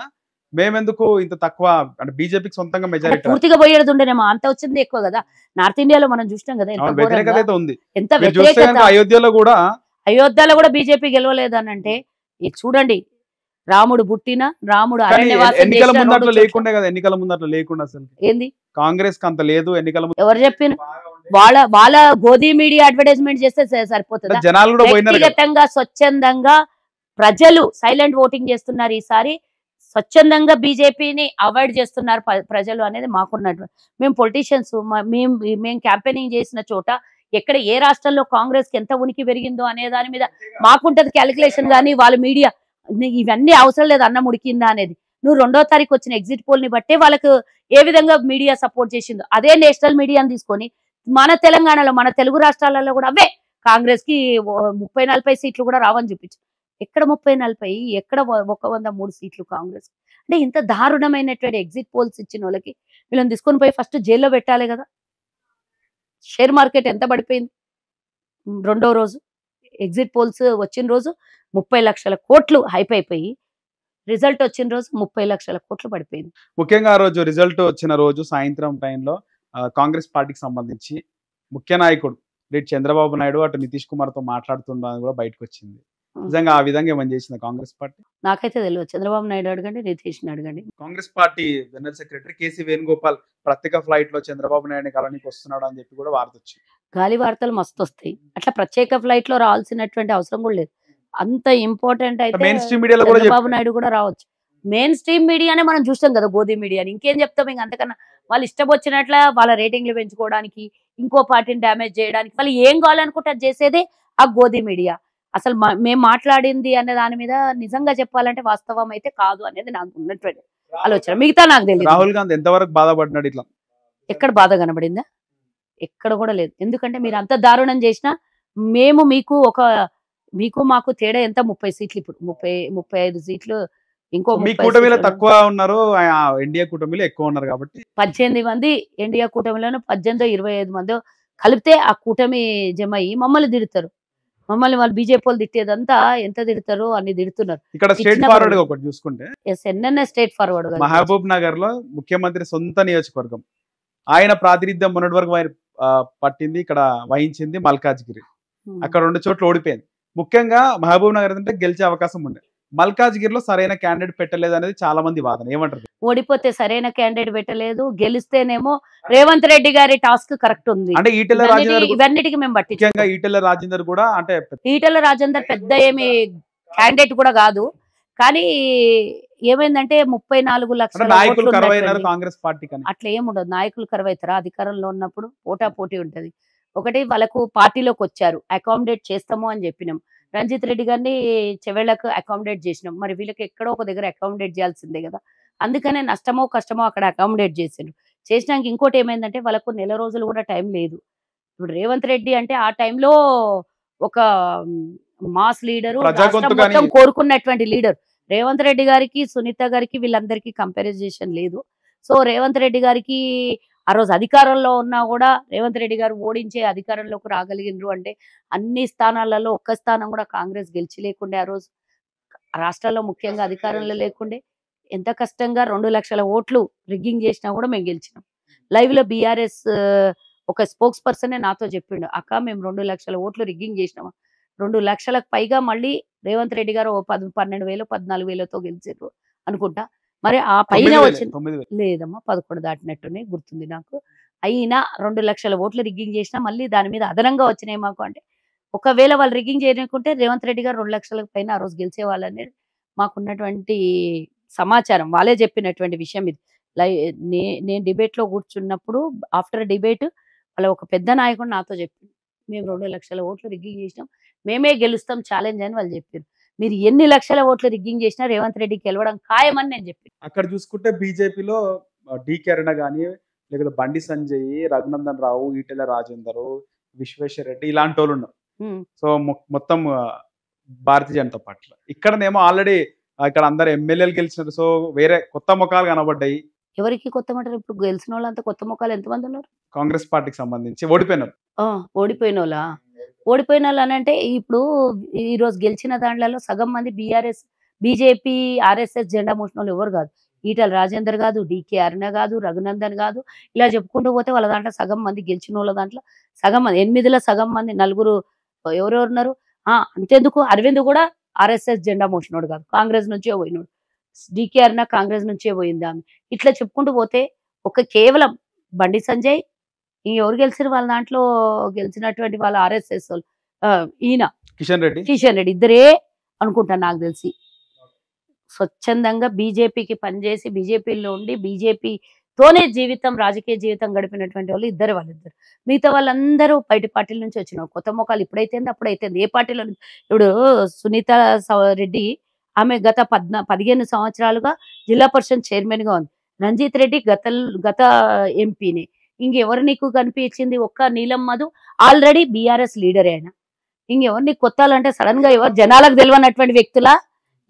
మేమెందుకు ఇంత తక్కువ, అంటే బీజేపీకి సొంతంగా మెజారిటీ పూర్తిగా పోయేది ఉండేనేమో, అంత వచ్చింది ఎక్కువ కదా. నార్త్ ఇండియాలో మనం చూసినాం కదా ఎంత వ్యతిరేకత అయితే ఉంది. ఎంత వ్యతిరేకత. అయోధ్యలో కూడా బీజేపీ గెలవలేదని అంటే ఇది చూడండి, రాముడు పుట్టిన, రాముడు ఎన్నికల ముందు అట్లా లేకుండా కదా. ఎన్నికల ముందు అట్లా లేకుండా అసలు ఏంది కాంగ్రెస్ కి అంత లేదు. ఎన్నికల ముందు ఎవరు చెప్పిన? వాళ్ళ గోధీ మీడియా అడ్వర్టైజ్మెంట్ చేస్తే సరిపోతుంది. జనాలు కూడా వ్యక్తిగతంగా స్వచ్ఛందంగా ప్రజలు సైలెంట్ ఓటింగ్ చేస్తున్నారు. ఈసారి స్వచ్ఛందంగా బీజేపీని అవాయిడ్ చేస్తున్నారు ప్రజలు అనేది మాకున్నటువంటి. మేము పొలిటీషియన్స్, మేము క్యాంపెయినింగ్ చేసిన చోట ఎక్కడ ఏ రాష్ట్రంలో కాంగ్రెస్ కి ఎంత ఉనికి పెరిగిందో అనే దాని మీద మాకుంటది క్యాలిక్యులేషన్. కానీ వాళ్ళ మీడియా ఇవన్నీ అవసరం లేదు, అన్నం ఉడికిందా అనేది. నువ్వు 2వ తారీఖు వచ్చిన ఎగ్జిట్ పోల్ ని బట్టే వాళ్ళకు ఏ విధంగా మీడియా సపోర్ట్ చేసిందో అదే నేషనల్ మీడియాని తీసుకొని మన తెలంగాణలో, మన తెలుగు రాష్ట్రాలలో కూడా అవే కాంగ్రెస్ కి 30-40 సీట్లు కూడా రావని చూపించు. ఎక్కడ 30-40, ఎక్కడ 103 సీట్లు కాంగ్రెస్. అంటే ఇంత దారుణమైనటువంటి ఎగ్జిట్ పోల్స్ ఇచ్చిన వాళ్ళకి వీళ్ళని తీసుకొని పోయి ఫస్ట్ జైల్లో పెట్టాలి కదా. షేర్ మార్కెట్ ఎంత పడిపోయింది 2వ రోజు ఎగ్జిట్ పోల్స్ వచ్చిన రోజు 30 లక్షల కోట్లు హైప్ అయిపోయి, రిజల్ట్ వచ్చిన రోజు 30 లక్షల కోట్లు పడిపోయింది. ముఖ్యంగా ఆ రోజు రిజల్ట్ వచ్చిన రోజు సాయంత్రం టైంలో కాంగ్రెస్ పార్టీకి సంబంధించి ముఖ్య నాయకుడు చంద్రబాబు నాయుడు అటు నితీష్ కుమార్ తో మాట్లాడుతుండని కూడా బయటకు వచ్చింది. నిజంగా ఆ విధంగా ఏమని చేసింది కాంగ్రెస్ పార్టీ? నాకైతే తెలియదు. చంద్రబాబు నాయుడు అడగండి, నితీష్ అడగండి. Congress party general secretary KC Venugopal ప్రత్యేక ఫ్లైట్ లో చంద్రబాబు నాయుడు కలనికి వస్తున్నాడు అని చెప్పి కూడా వార్త వచ్చింది. గాలి వార్తలు మస్తు వస్తాయి. అట్లా ప్రత్యేక ఫ్లైట్ లో రావాల్సినటువంటి అవసరం కూడా లేదు. అంత ఇంపార్టెంట్ అయితే మెయిన్ స్ట్రీమ్ మీడియాలో కూడా చంద్రబాబు నాయుడు కూడా రావచ్చు. మెయిన్ స్ట్రీమ్ మీడియానే మనం చూస్తాం కదా, గోధీ మీడియాని. ఇంకేం చెప్తాం? ఇంక అంతకన్నా వాళ్ళు ఇష్టం వచ్చినట్ల వాళ్ళ రేటింగ్లు పెంచుకోవడానికి, ఇంకో పార్టీని డ్యామేజ్ చేయడానికి, వాళ్ళు ఏం కావాలనుకుంటే అది చేసేదే ఆ గోధీ మీడియా. అసలు మేము మాట్లాడింది అనే దాని మీద నిజంగా చెప్పాలంటే వాస్తవం అయితే కాదు అనేది నాకు ఉన్నటువంటి ఆలోచన. మిగతా నాకు తెలియదు. రాహుల్ గాంధీ ఎంతవరకు బాధపడినాడు ఇట్లా? ఎక్కడ బాధ కనబడిందా? ఎక్కడ కూడా లేదు. ఎందుకంటే మీరు అంత దారుణం చేసినా మేము మీకు మాకు తేడా ఎంత? 30 సీట్లు. ఇప్పుడు 35 సీట్లు. ఇంకో మీ కూటమిలో తక్కువ ఉన్నారు, ఎన్డీఏ కూటమిలో ఎక్కువ ఉన్నారు కాబట్టి 18 మంది ఎన్డీఏ కూటమిలోనూ 18-25 మంది కలిపితే ఆ కూటమి జమ అయ్యి మమ్మల్ని తిడతారు. మమ్మల్ని వాళ్ళు బీజేపీ వాళ్ళు తిట్టేదంతా ఎంత తిడతారో అన్ని తిడుతున్నారు. ఇక్కడ స్టేట్ ఫార్వర్డ్ ఒకటి చూసుకుంటే NNA state forward Mahabubnagar లో ముఖ్యమంత్రి సొంత నియోజకవర్గం, ఆయన ప్రాతినిధ్యం మొన్నటి వరకు పట్టింది, ఇక్కడ వహించింది మల్కాజ్గిరి. అక్కడ 2 చోట్ల ఓడిపోయింది. ముఖ్యంగా మహబూబ్ నగర్ అంటే గెలిచే అవకాశం ఉండే, మల్కాజ్గిరిలో సరైన క్యాండిడేట్ పెట్టలేదు అనేది చాలా మంది వాదన. ఏమంటారు? ఓడిపోతే సరైన క్యాండిడేట్ పెట్టలేదు, గెలిస్తేనేమో రేవంత్ రెడ్డి గారి టాస్క్ కరెక్ట్ ఉంది. అంటే ఈటెల రాజేందర్, ఇవన్నిటికి మేము బట్టి ముఖ్యంగా ఈటెల రాజేందర్ కూడా, అంటే ఈటెల రాజేందర్ పెద్ద ఏమి క్యాండిడేట్ కూడా కాదు. కానీ ఏమైందంటే 34 లక్షల నాయకులు కరువైనారు కాంగ్రెస్ పార్టీ. అట్లా ఏముండదు. నాయకులు కరువైతారా? అధికారంలో ఉన్నప్పుడు పోటీ ఉంటది. ఒకటి వాళ్ళకు పార్టీలోకి వచ్చారు, అకామిడేట్ చేస్తాము అని చెప్పినాం. రంజిత్ రెడ్డి గారిని చెవెళ్లకు అకామిడేట్ చేసినాం. మరి వీళ్ళకి ఎక్కడో ఒక దగ్గర అకామిడేట్ చేయాల్సిందే కదా. అందుకనే నష్టమో కష్టమో అక్కడ అకామిడేట్ చేసినాక ఇంకోటి ఏమైందంటే వాళ్ళకు నెల రోజులు కూడా టైం లేదు. ఇప్పుడు రేవంత్ రెడ్డి అంటే ఆ టైంలో ఒక మాస్ లీడరు, మొత్తం కోరుకున్నటువంటి లీడర్. రేవంత్ రెడ్డి గారికి, సునీత గారికి, వీళ్ళందరికీ కంపారిజేషన్ లేదు. సో రేవంత్ రెడ్డి గారికి ఆ రోజు అధికారంలో ఉన్నా కూడా రేవంత్ రెడ్డి గారు ఓడించే అధికారంలోకి రాగలిగినరు అంటే అన్ని స్థానాలలో ఒక్క స్థానం కూడా కాంగ్రెస్ గెలిచి లేకుండే ఆ రోజు రాష్ట్రాల్లో ముఖ్యంగా అధికారంలో లేకుండే ఎంత కష్టంగా 2 లక్షల ఓట్లు రిగ్గింగ్ చేసినా కూడా మేము గెలిచినాం. లైవ్ లో బీఆర్ఎస్ ఒక స్పోక్స్ పర్సనే నాతో చెప్పిండు, అక్క మేము 2 లక్షల ఓట్లు రిగ్గింగ్ చేసినాము, 2 లక్షలకు పైగా మళ్ళీ రేవంత్ రెడ్డి గారు 12,000 14,000తో గెలిచారు అనుకుంటా. మరి ఆ పైన 9,000 వచ్చింది 9,000 లేదమ్మా 11 దాటినట్టునే గుర్తుంది నాకు. అయినా 2 లక్షల ఓట్లు రిగ్గింగ్ చేసినా మళ్ళీ దాని మీద అదనంగా వచ్చినాయి మాకు. అంటే ఒకవేళ వాళ్ళు రిగ్గింగ్ చేయనుకుంటే రేవంత్ రెడ్డి గారు 2 లక్షలకు పైన ఆ రోజు గెలిచేవాళ్ళనేది మాకున్నటువంటి సమాచారం. వాళ్ళే చెప్పినటువంటి విషయం ఇది. లై నేను డిబేట్‌లో కూర్చున్నప్పుడు ఆఫ్టర్ డిబేట్ వాళ్ళ ఒక పెద్ద నాయకుడు నాతో చెప్పిండు, మేము 2 లక్షల ఓట్లు రిగ్గింగ్ చేసినాం, మేమే గెలుస్తాం ఛాలెంజ్ అని వాళ్ళు చెప్పారు. మీరు ఎన్ని లక్షల ఓట్లు రిగ్గింగ్ చేసినా రేవంత్ రెడ్డి గెలవడం ఖాయమని నేను చెప్పాను. అక్కడ చూసుకుంటే బీజేపీలో డీకే అరుణ కానీ లేకపోతే బండి సంజయ్, రఘునందన్ రావు, ఈటెల రాజేందర్, విశ్వేశ్వర రెడ్డి ఇలాంటి వాళ్ళు ఉన్నారు. సో మొత్తం భారతీయ జనతా పార్టీలో ఇక్కడనేమో ఆల్రెడీ ఇక్కడ అందరు ఎమ్మెల్యేలు గెలిచినారు. సో వేరే కొత్త ముఖాలు కనబడ్డాయి. ఎవరికి కొత్త మంటారు? ఇప్పుడు గెలిచిన వాళ్ళంతా కొత్త ముఖాలు ఎంతమంది ఉన్నారు? కాంగ్రెస్ పార్టీకి సంబంధించి ఓడిపోయినారు. ఓడిపోయినోళ్ళా? ఓడిపోయినోళ్ళు అని అంటే ఇప్పుడు ఈ రోజు గెలిచిన దాంట్లో సగం మంది బీఆర్ఎస్, బీజేపీ, ఆర్ఎస్ఎస్ జెండా మోసిన వాళ్ళు ఎవరు కాదు. ఈటల రాజేందర్ కాదు, డీకే అరుణ కాదు, రఘునందన్ కాదు, ఇలా చెప్పుకుంటూ పోతే వాళ్ళ దాంట్లో సగం మంది గెలిచిన వాళ్ళ దాంట్లో సగం మంది 8లో సగం మంది నలుగురు ఎవరెవరు ఉన్నారు. అంతెందుకు అరవింద్ కూడా ఆర్ఎస్ఎస్ జెండా మోసినోడు కాదు, కాంగ్రెస్ నుంచే పోయినోడు. డీకే అరుణ కాంగ్రెస్ నుంచే పోయింది ఆమె. ఇట్లా చెప్పుకుంటూ పోతే ఒక కేవలం బండి సంజయ్ ఎవరు గెలిచారు వాళ్ళ దాంట్లో గెలిచినటువంటి వాళ్ళ ఆర్ఎస్ఎస్ వాళ్ళు ఈయన కిషన్ రెడ్డి ఇద్దరే అనుకుంటాను నాకు తెలిసి. స్వచ్ఛందంగా బీజేపీకి పనిచేసి బీజేపీలో ఉండి బీజేపీతోనే జీవితం రాజకీయ జీవితం గడిపినటువంటి వాళ్ళు వాళ్ళిద్దరు. మిగతా వాళ్ళందరూ బయట పార్టీల నుంచి వచ్చిన కొత్త మొక్కలు. ఇప్పుడైతే అప్పుడైతే ఏ పార్టీలో ఇప్పుడు సునీత రెడ్డి ఆమె గత 15 సంవత్సరాలుగా జిల్లా పరిషత్ చైర్మన్ గా ఉంది. రంజిత్ రెడ్డి గత ఎంపీని. ఇంకెవరు నీకు కనిపించింది? ఒక్క నీలం మధు ఆల్రెడీ బీఆర్ఎస్ లీడరే ఆయన. ఇంకెవరు నీకు కొత్తాలంటే సడన్ గా ఎవరు జనాలకు తెలియనటువంటి వ్యక్తుల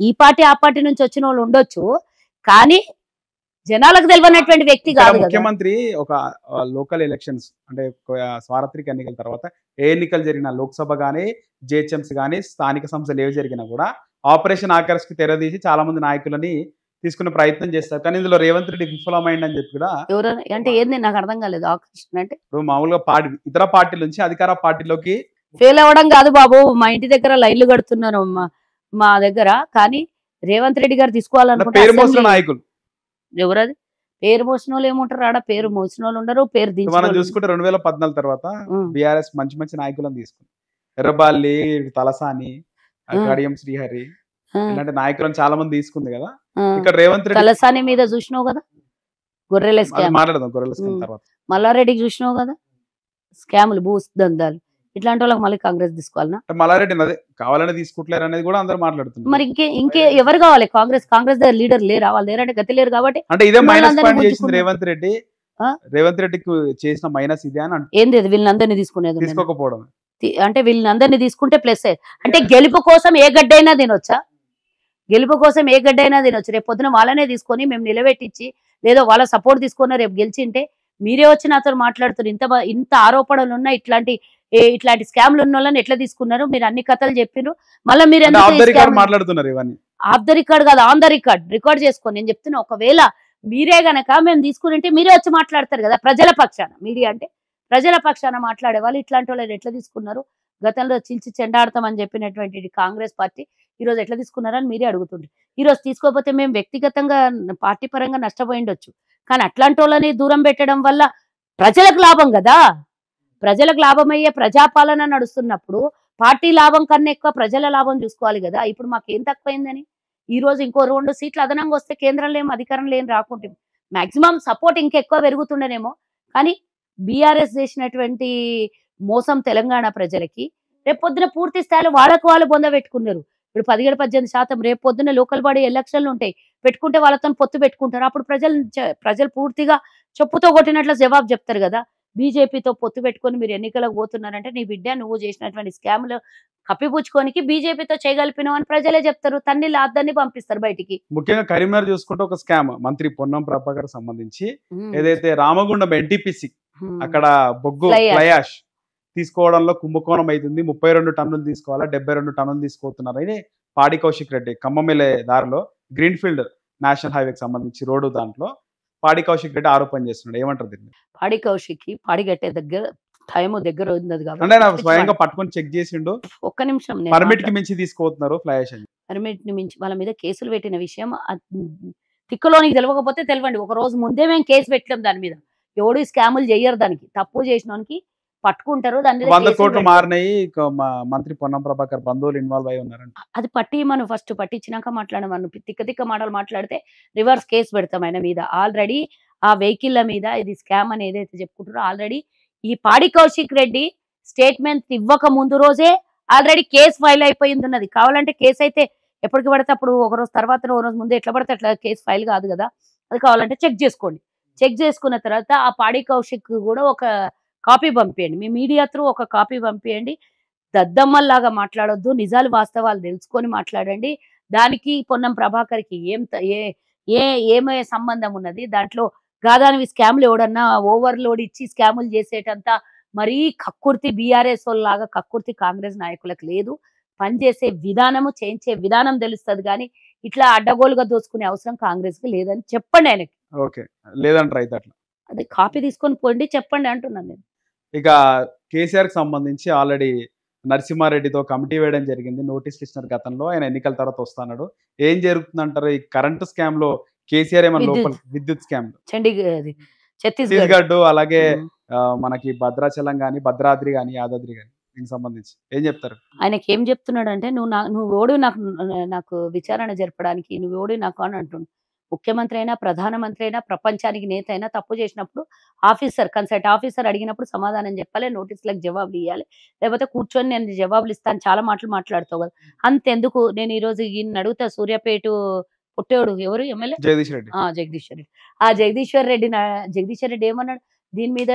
ఈ పార్టీ ఆ పార్టీ నుంచి వచ్చిన వాళ్ళు ఉండొచ్చు, కానీ జనాలకు తెలియనటువంటి వ్యక్తి కాదు. ముఖ్యమంత్రి ఒక లోకల్ ఎలక్షన్స్ అంటే సార్వత్రిక ఎన్నికల తర్వాత ఏ ఎన్నికలు జరిగినా లోక్సభ గానీ జిహెచ్ఎంసీ గానీ స్థానిక సంస్థలు ఏవి జరిగినా కూడా ఆపరేషన్ ఆకర్ష్ కి తెరదీసి చాలా మంది నాయకులని తీసుకునే ప్రయత్నం చేస్తారు. కానీ ఇందులో రేవంత్ రెడ్డి విఫలమైందని చెప్పి కూడా అంటే ఏంది నాకు అర్థం కాలేదు. ఆకర్షణ అంటే ఇప్పుడు మామూలుగా ఇతర పార్టీల నుంచి అధికార పార్టీలోకి ఫెయిల్ అవ్వడం కాదు బాబు. మా ఇంటి దగ్గర లైన్లు కడుతున్నారు మా దగ్గర, కానీ రేవంత్ రెడ్డి గారు తీసుకోవాలనుకుంటే పేరు మోసిన నాయకులు ఎవరది? పేరు మోసిన వాళ్ళు ఏముంటారు ఆడ? పేరు మోసిన వాళ్ళు ఉండరు, పేరు మనం చూసుకుంటే 2014 తర్వాత బీఆర్ఎస్ మంచి నాయకులను తీసుకుంది. ఎర్రబాల్లి, తలసాని, కడియం శ్రీహరి ఇలాంటి నాయకులను చాలా మంది తీసుకుంది కదా. ఇక్కడ రేవంత్ రెడ్డి తలసాని మీద చూసినావు కదా గొర్రెల స్కామ్, మాట్లాడదాం గొర్రెల స్కామ్ తర్వాత. మల్లారెడ్డికి చూసినావు కదా స్కాములు, భూ దందాలు, ఇట్లాంటి వాళ్ళకి మళ్ళీ కాంగ్రెస్ తీసుకోవాలన్నా? మల్లారెడ్డి అదే కావాలని తీసుకుంటలేరు అనేది కూడా అందరూ మాట్లాడుతున్నారు. మరి ఇంకే ఎవరు కావాలి? కాంగ్రెస్ దగ్గర లీడర్ లేరా? వాళ్ళు లేరంటే గతి లేరు కాబట్టి అంటే ఇదే మైనస్ పాయింట్ చేసింది రేవంత్ రెడ్డి. రేవంత్ రెడ్డికి చేసిన మైనస్ ఇదే అని ఏంది వీళ్ళందరినీ తీసుకునేది? తీసుకోకపోవడం అంటే వీళ్ళందరినీ తీసుకుంటే ప్లస్. అంటే గెలుపు కోసం ఏ గడ్డైనా తినొచ్చా? గెలుపు కోసం ఏ గడ్డైనా తినొచ్చు. రేపు పొద్దున వాళ్ళనే తీసుకొని మేము నిలబెట్టించి లేదో వాళ్ళ సపోర్ట్ తీసుకున్న రేపు గెలిచింటే మీరే వచ్చి నాతో మాట్లాడుతున్నారు. ఇంత ఆరోపణలు ఉన్న ఇట్లాంటి స్కామ్లు ఉన్న వాళ్ళని ఎట్లా తీసుకున్నారు? మీరు అన్ని కథలు చెప్పినారు, మళ్ళీ మీరు మాట్లాడుతున్నారు. ఇవన్నీ ఆఫ్ ద రికార్డ్ కాదు, ఆన్ ద రికార్డ్ చేసుకొని నేను చెప్తున్నా. ఒకవేళ మీరే గనక మేము తీసుకుంటే మీరే వచ్చి మాట్లాడతారు కదా ప్రజల పక్షాన. మీడియా అంటే ప్రజల పక్షాన మాట్లాడే వాళ్ళు ఇట్లాంటి వాళ్ళని ఎట్లా తీసుకున్నారు? గతంలో చీల్చి చెండాడతామని చెప్పినటువంటి కాంగ్రెస్ పార్టీ ఈరోజు ఎట్లా తీసుకున్నారని మీరే అడుగుతుండ్రు. ఈరోజు తీసుకోకపోతే మేము వ్యక్తిగతంగా పార్టీ పరంగా నష్టపోయిండొచ్చు, కానీ అట్లాంటి వాళ్ళని దూరం పెట్టడం వల్ల ప్రజలకు లాభం కదా. ప్రజలకు లాభం అయ్యే ప్రజాపాలన నడుస్తున్నప్పుడు పార్టీ లాభం కన్నా ఎక్కువ ప్రజల లాభం చూసుకోవాలి కదా. ఇప్పుడు మాకేం తక్కువైందని ఈ రోజు ఇంకో 2 సీట్లు అదనంగా వస్తే కేంద్రంలో ఏం అధికారంలో ఏం రాకుంటే మాక్సిమం సపోర్ట్ ఇంకెక్కువ పెరుగుతుండేనేమో. కానీ బీఆర్ఎస్ చేసినటువంటి మోసం తెలంగాణ ప్రజలకి రేపు పొద్దున పూర్తి స్థాయిలో వాళ్ళకు వాళ్ళు బొందబెట్టుకున్నారు. ఇప్పుడు 17-18% రేపు పొద్దున లోకల్ బాడీ ఎలక్షన్లు ఉంటాయి, పెట్టుకుంటే వాళ్ళతో పొత్తు పెట్టుకుంటారు. అప్పుడు ప్రజలు పూర్తిగా చెప్పుతో కొట్టినట్లు జవాబు చెప్తారు కదా. బీజేపీతో పొత్తు పెట్టుకొని మీరు ఎన్నికలకు పోతున్నారంటే నీ బిడ్డ నువ్వు చేసినటువంటి స్కామ్లు కప్పిపుచ్చుకోనికి బీజేపీతో చేయగలిపినావు అని ప్రజలే చెప్తారు. తన్ని లాద్దాన్ని పంపిస్తారు బయటికి. ముఖ్యంగా కరీంనగర్ చూసుకుంటే ఒక స్కామ్ మంత్రి పొన్నం ప్రభాకర్ సంబంధించి ఉమ్, ఏదైతే రామగుండం ఎన్టీపీసీ ఉమ్. అక్కడ బొగ్గు Fly ash. ఫ్లై యాష్ తీసుకోవడంలో కుంభకోణం అవుతుంది. 32 టన్నులు తీసుకోవాలా, 72 టన్నులు తీసుకుపోతున్నారు అని పాడి కౌశిక్ రెడ్డి ఖమ్మం వెళ్ళే దారిలో గ్రీన్ఫీల్డ్ నేషనల్ హైవేకి సంబంధించి రోడ్డు దాంట్లో పాడి కౌశిక్ రెడ్డి ఆరోపణ చేస్తున్నాడు. ఏమంటారు దీన్ని? పాడి కౌశిక్కి పాడిగట్టే దగ్గర టైం దగ్గర ఉన్నది అంటే కాబట్టి ఆయన స్వయంగా పట్టుకొని చెక్ చేసిండు. ఒక్క నిమిషం నేను పర్మిట్ కి మించి తీసుకుపోతున్నారు ఫ్లై యాష్ అని. పర్మిట్ ని మించి వాళ్ళ మీద కేసులు పెట్టిన విషయం తిక్కలోనికి తెలియకపోతే తెలియండి. ఒక రోజు ముందే మేము కేసు పెట్టలేం దాని మీద. ఎవడు స్కాములు చెయ్యరు, దానికి తప్పు చేసినోనికి పట్టుకుంటారు. దాని మీద 100 కేసులు కోట్లు పెడతారు. మారినాయి. ఇక మంత్రి పొన్నం ప్రభాకర్ బంధువులు ఇన్వాల్వ్ అయి ఉన్నారంట. అది పట్టి మనం ఫస్ట్ పట్టించినాక మాట్లాడమను. తిక్క తిక్క మాటలు మాట్లాడితే రివర్స్ కేసు పెడతాం ఆయన మీద. ఆల్రెడీ ఆ వెహికల్ల మీద ఇది స్కామ్ అని ఏదైతే చెప్పుకుంటారో ఆల్రెడీ ఈ పాడి కౌశిక్ రెడ్డి స్టేట్మెంట్ ఇవ్వక ముందు రోజే ఆల్రెడీ కేసు ఫైల్ అయిపోయింది ఉన్నది. కావాలంటే కేసు అయితే ఎప్పటికి పడితే అప్పుడు ఒక రోజు తర్వాత ఒక రోజు ముందు ఎట్లా పడితే అట్లా కేసు ఫైల్ కాదు కదా. అది కావాలంటే చెక్ చేసుకోండి. చెక్ చేసుకున్న తర్వాత ఆ పాడి కౌశిక్ కూడా ఒక కాపీ పంపించండి. మీ మీడియా త్రూ ఒక కాపీ పంపించండి. దద్దమ్మల్లాగా మాట్లాడొద్దు. నిజాలు వాస్తవాలు తెలుసుకొని మాట్లాడండి. దానికి పొన్నం ప్రభాకర్కి ఏమే సంబంధం ఉన్నది? దాంట్లో గాదానివి స్కామ్లు ఎవడన్నా ఓవర్లోడ్ ఇచ్చి స్కాములు చేసేటంత మరీ కక్కుర్తి బీఆర్ఎస్ లాగా కక్కుర్తి కాంగ్రెస్ నాయకులకు లేదు. పనిచేసే విధానము చేయించే విధానం తెలుస్తుంది కానీ ఇట్లా అడ్డగోలుగా దోచుకునే అవసరం కాంగ్రెస్ కి లేదని చెప్పండి ఆయనకి. ఓకే, లేదంటారు అయితే అట్లా. అది కాపీ తీసుకొని పోండి చెప్పండి అంటున్నాను నేను. ఇక కేసీఆర్ కి సంబంధించి ఆల్రెడీ నరసింహారెడ్డితో కమిటీ వేయడం జరిగింది. నోటీసులు ఇచ్చినారు గతంలో. ఆయన ఎన్నికల తర్వాత వస్తాడు. ఏం జరుగుతుందంటారు ఈ కరెంట్ స్కామ్ లో? కేసీఆర్ ఏమన్నా లోపల విద్యుత్ స్కామ్ లో ఛత్తీస్గఢ్ ఛత్తీస్గఢ్ అలాగే మనకి భద్రాచలం గాని, భద్రాద్రి గాని, యాదాద్రి గాని దీనికి సంబంధించి ఏం చెప్తారు? ఆయనకి ఏం చెప్తున్నాడు అంటే నువ్వు ఓడు నాకు విచారణ జరపడానికి నువ్వు ఓడి నాకు అని అంటుండు. ముఖ్యమంత్రి అయినా ప్రధానమంత్రి అయినా ప్రపంచానికి నేత అయినా తప్పు చేసినప్పుడు కన్సల్ట్ ఆఫీసర్ అడిగినప్పుడు సమాధానం చెప్పాలి, నోటీసులకు జవాబులు ఇవ్వాలి. లేకపోతే కూర్చొని నేను జవాబులు ఇస్తాను చాలా మాటలు మాట్లాడుతావు కదా. అంతెందుకు నేను ఈ రోజు ఈయన అడుగుతా, సూర్యాపేట పుట్టేవాడు ఎవరు ఎమ్మెల్యే జగదీష్ రెడ్డి. జగదీశ్వర్ రెడ్డి. ఆ జగదీశ్వర్ రెడ్డి ఏమన్నాడు? దీని మీద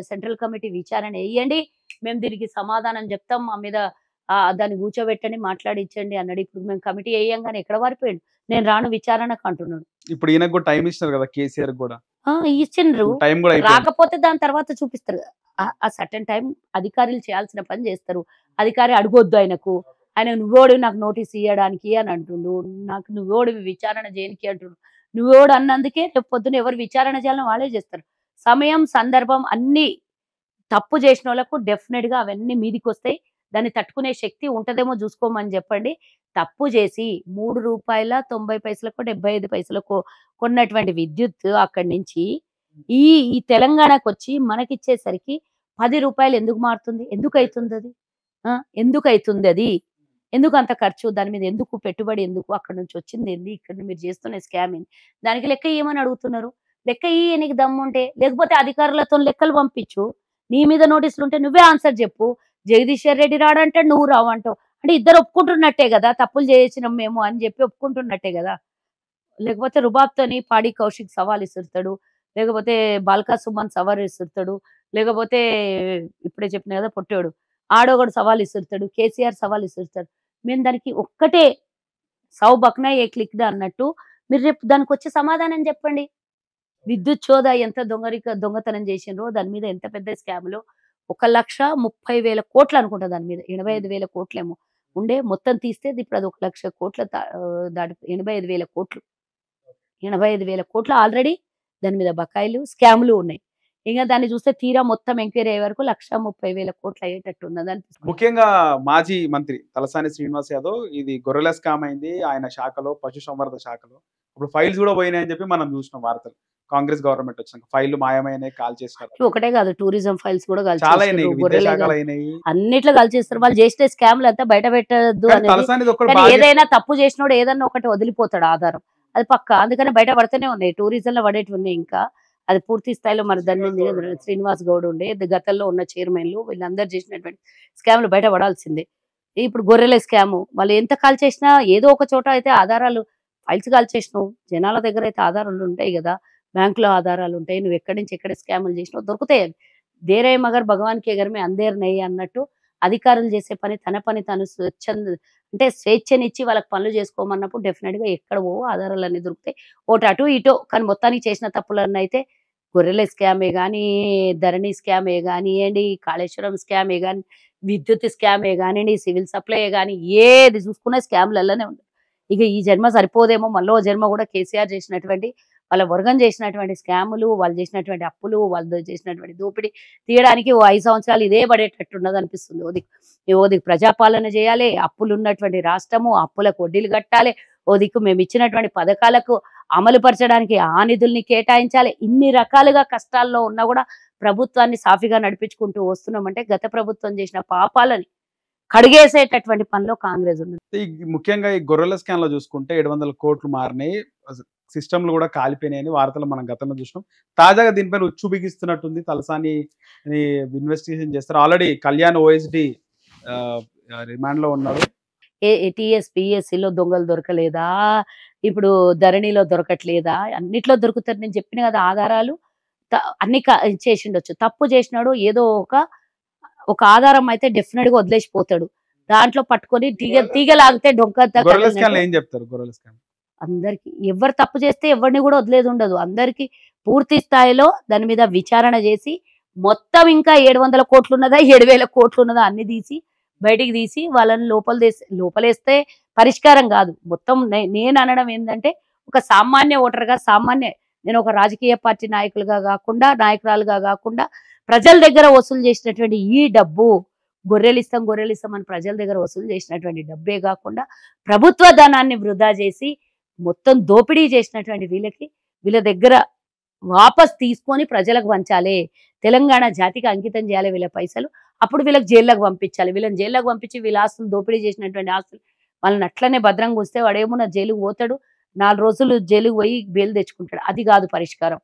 సెంట్రల్ కమిటీ విచారణ వేయండి, మేము దీనికి సమాధానం చెప్తాం, మా మీద దాన్ని కూర్చోబెట్టండి మాట్లాడించండి అన్నాడు. ఇప్పుడు మేము కమిటీ వేయంగానే ఎక్కడ వారిపోయాడు? నేను రాను విచారణకు అంటున్నాడు. ఇప్పుడు ఈయనకు కూడా టైం ఇస్తున్నారు కదా కేసీఆర్ కూడా. ఇచ్చిండ్రు, టైం కూడా రాకపోతే దాని తర్వాత చూపిస్తారు. ఆ సర్టన్ టైం అధికారులు చేయాల్సిన పని చేస్తారు. అధికారి అడగొద్దు ఆయనకు, ఆయన నువ్వోడు నాకు నోటీస్ ఇవ్వడానికి అని అంటుండు, నాకు నువ్వోడు విచారణ చేయనికి అంటుండు. నువ్వోడు అన్నందుకే రేపు పొద్దున ఎవరు విచారణ చేయాలని వాళ్ళే చేస్తారు. సమయం సందర్భం అన్ని తప్పు చేసిన వాళ్ళకు డెఫినెట్ గా అవన్నీ మీదికి వస్తాయి. దాన్ని తట్టుకునే శక్తి ఉంటదేమో చూసుకోమని చెప్పండి. తప్పు చేసి ₹3.90 75 కొన్నటువంటి విద్యుత్ అక్కడి నుంచి ఈ తెలంగాణకు వచ్చి మనకిచ్చేసరికి ₹10 ఎందుకు మారుతుంది? ఎందుకు అవుతుంది అది? ఎందుకు అవుతుంది అది? ఎందుకు అంత ఖర్చు? దాని మీద ఎందుకు పెట్టుబడి? ఎందుకు అక్కడ నుంచి వచ్చింది ఏంది? ఇక్కడ మీరు చేస్తున్న స్కామ్ ఏంది? దానికి లెక్క ఏమని అడుగుతున్నారు? లెక్క నీకు దమ్ముంటే, లేకపోతే అధికారులతో లెక్కలు పంపించు. నీ మీద నోటీసులు ఉంటే నువ్వే ఆన్సర్ చెప్పు. జగదీశ్వర్ రెడ్డి రాడంటే నువ్వు రావంటావు. అంటే ఇద్దరు ఒప్పుకుంటున్నట్టే కదా, తప్పులు చేసినాం మేము అని చెప్పి ఒప్పుకుంటున్నట్టే కదా. లేకపోతే రుబాబ్తోని పాడి కౌశిక్ సవాల్ ఇస్తుంటాడు, లేకపోతే బాల్కా సుమన్ సవాల్ ఇస్తుంటాడు, లేకపోతే ఇప్పుడే చెప్పిన కదా పొట్టేడు ఆడొకడు సవాల్ ఇస్తుంటాడు, కేసీఆర్ సవాల్ ఇస్తుంటాడు. మేము దానికి ఒక్కటే సౌ బక్నా ఏ క్లిక్దా అన్నట్టు మీరు రేపు దానికి వచ్చే సమాధానం చెప్పండి. విద్యుత్ చోద ఎంత దొంగతనం చేసిండ్రో, దాని మీద ఎంత పెద్ద స్కామ్లో 1,30,000 కోట్లు అనుకుంటా, దాని మీద 85,000 కోట్లేమో ఉండే. మొత్తం తీస్తే ఇప్పుడు అది 1,00,000 కోట్ల దాటి 85,000 కోట్లు 85,000 కోట్లు ఆల్రెడీ దాని మీద బకాయిలు స్కాములు ఉన్నాయి. ఇంకా దాన్ని చూస్తే తీరా మొత్తం ఎంక్వైరీ అయ్యే వరకు 1,30,000 కోట్లు అయ్యేటట్టు ఉన్నది అనిపిస్తుంది. ముఖ్యంగా మాజీ మంత్రి తలసాని శ్రీనివాస్ యాదవ్ ఇది గొర్రెల స్కామ్ అయింది ఆయన శాఖలో, పశుసంవర్ధ శాఖలో. ఇప్పుడు ఫైల్స్ కూడా పోయినాయని చెప్పి మనం చూసినాం వార్తలు. కాంగ్రెస్ గవర్నమెంట్ వచ్చినాక ఫైళ్లు మాయమైనాయి, కాల్ చేస్తారు. ఒకటే కాదు, టూరిజం ఫైల్స్ కూడా చాలా అయినాయి, విద్యాశాఖలు అయినాయి, అన్నిట్లో కాల్ చేస్తారు. వాళ్ళు చేసే స్కామ్లు అంతా బయట పెట్టద్దు అనేది. ఏదైనా తప్పు చేసినోడు ఏదన్నా ఒకటి వదిలిపోతాడు ఆధారం, అది పక్క. అందుకని బయట పడుతూనే ఉన్నాయి, టూరిజం లో పడేటివి ఉన్నాయి. ఇంకా అది పూర్తి స్థాయిలో మరి దాని మీద శ్రీనివాస్ గౌడ్ ఉండే, గతంలో ఉన్న చైర్మన్లు వీళ్ళందరూ చేసినటువంటి స్కామ్లు బయట పడాల్సిందే. ఇప్పుడు గొర్రెల స్కాము వాళ్ళు ఎంత కాల్ చేసినా ఏదో ఒక చోట అయితే ఆధారాలు, ఫైల్స్ కాల్ చేసినావు, జనాల దగ్గర అయితే ఆధారాలు ఉంటాయి కదా, బ్యాంకులో ఆధారాలు ఉంటాయి, నువ్వు ఎక్కడి నుంచి ఎక్కడ స్కాములు చేసినావు దొరుకుతాయి. దేరే మగర్ భగవాన్ కే ఘర్ మే అంధేర్ నహీ అన్నట్టు అధికారులు చేసే పని తను అంటే స్వేచ్ఛనిచ్చి వాళ్ళకి పనులు చేసుకోమన్నప్పుడు డెఫినెట్ గా ఎక్కడ ఆధారాలన్నీ దొరుకుతాయి. ఒకటి అటు ఇటో కానీ మొత్తానికి చేసిన తప్పులన్నీ అయితే గొర్రెల స్కామే గానీ, ధరణి స్కామే గానియ్యండి, కాళేశ్వరం స్కామే గాని, విద్యుత్ స్కామే గానియండి, సివిల్ సప్లై గాని ఏది చూసుకున్నా స్కామ్‌లల్లనే ఉంది. ఇక ఈ జన్మ సరిపోదేమో మళ్ళో జన్మ కూడా కేసీఆర్ చేసినటువంటి వాళ్ళ వర్గం చేసినటువంటి స్కాములు, వాళ్ళు చేసినటువంటి అప్పులు, వాళ్ళు చేసినటువంటి దోపిడీ తీయడానికి ఓ 5 సంవత్సరాలు ఇదే పడేటట్టున్నదనిపిస్తుంది. ఓ దిక్కు ప్రజాపాలన చేయాలి, అప్పులున్నటువంటి రాష్ట్రము, అప్పులకు వడ్డీలు కట్టాలి, ఓ దిక్కు మేమిచ్చినటువంటి పథకాలకు అమలు పరచడానికి ఆ నిధుల్ని కేటాయించాలి. ఇన్ని రకాలుగా కష్టాల్లో ఉన్నా కూడా ప్రభుత్వాన్ని సాఫీగా నడిపించుకుంటూ వస్తున్నామంటే గత ప్రభుత్వం చేసిన పాపాలని కడిగేసేటటువంటి పనిలో కాంగ్రెస్ ఉన్నది. ఈ ముఖ్యంగా ఈ గొర్రెల స్కామ్ లో చూసుకుంటే 700 కోట్లు మారినాయి, సిస్టమ్లు కూడా కాలిపోయినాయని వార్తలు మనం గతంలో చూసినాం. తాజాగా దీనిపైన ఉచ్చు బిగిస్తున్నట్టుంది. తలసాని ఇన్వెస్టిగేషన్ చేస్తారు. ఆల్రెడీ కళ్యాణ్ ఓఎస్డి రిమాండ్ లో ఉన్నారు. టీఎస్ పిఎస్సిలో దొంగలు దొరకలేదా, ఇప్పుడు ధరణిలో దొరకట్లేదా, అన్నిట్లో దొరుకుతారు. నేను చెప్పిన కదా ఆధారాలు అన్ని చేసిండొచ్చు. తప్పు చేసినాడు ఏదో ఒక ఆధారం అయితే డెఫినెట్ గా వదిలేసిపోతాడు. దాంట్లో పట్టుకొని తీగలాగితే గొర్రెల స్కామ్ ఏం చెప్తారు? గొర్రెల స్కామ్ అందరికి ఎవరు తప్పు చేస్తే ఎవరిని కూడా వదిలేదు ఉండదు. అందరికి పూర్తి స్థాయిలో దాని మీద విచారణ చేసి మొత్తం ఇంకా 700 కోట్లు ఉన్నదా 7,000 కోట్లు ఉన్నదా అన్ని తీసి బయటికి తీసి వాళ్ళని లోపలేస్తే పరిష్కారం కాదు. మొత్తం నేను అనడం ఏంటంటే ఒక సామాన్య ఓటర్గా నేను ఒక రాజకీయ పార్టీ నాయకురాలుగా కాకుండా ప్రజల దగ్గర వసూలు చేసినటువంటి ఈ డబ్బు గొర్రెలిస్తాం అని ప్రజల దగ్గర వసూలు చేసినటువంటి డబ్బే కాకుండా ప్రభుత్వ ధనాన్ని వృధా చేసి మొత్తం దోపిడీ చేసినటువంటి వీళ్ళ దగ్గర వాపస్ తీసుకొని ప్రజలకు పంచాలి. తెలంగాణ జాతికి అంకితం చేయాలి వీళ్ళ పైసలు. అప్పుడు వీళ్ళకి జైల్లోకి పంపించాలి. వీళ్ళని జైల్లోకి పంపించి వీళ్ళ ఆస్తులు దోపిడీ చేసినటువంటి ఆస్తులు వాళ్ళని అట్లనే భద్రంగా వస్తే వాడేమో జైలుకు పోతాడు, 4 రోజులు జైలుకు పోయి బెయిల్ తెచ్చుకుంటాడు. అది కాదు పరిష్కారం.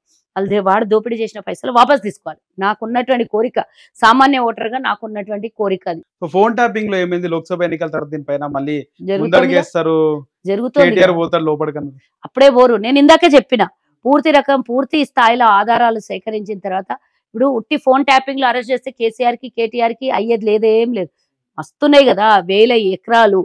వాడు దోపిడీ చేసిన పైసలు వాపస్ తీసుకోవాలి. నాకున్నటువంటి కోరిక, సామాన్య ఓటర్గా నాకున్నటువంటి కోరిక అది. ఫోన్ ట్యాపింగ్ లో ఏమైంది? లోక్సభ ఎన్నికల తర్వాత దీనిపైన మళ్ళీ జరుగుతుంది. అప్పుడే పోరు. నేను ఇందాకే చెప్పిన పూర్తి స్థాయిలో ఆధారాలు సేకరించిన తర్వాత ఇప్పుడు ఉట్టి ఫోన్ ట్యాపింగ్ లో అరెస్ట్ చేస్తే కేసీఆర్ కి కేటీఆర్ కి అయ్యేది లేదేం లేదు. వస్తున్నాయి కదా 1000 ఎకరాలు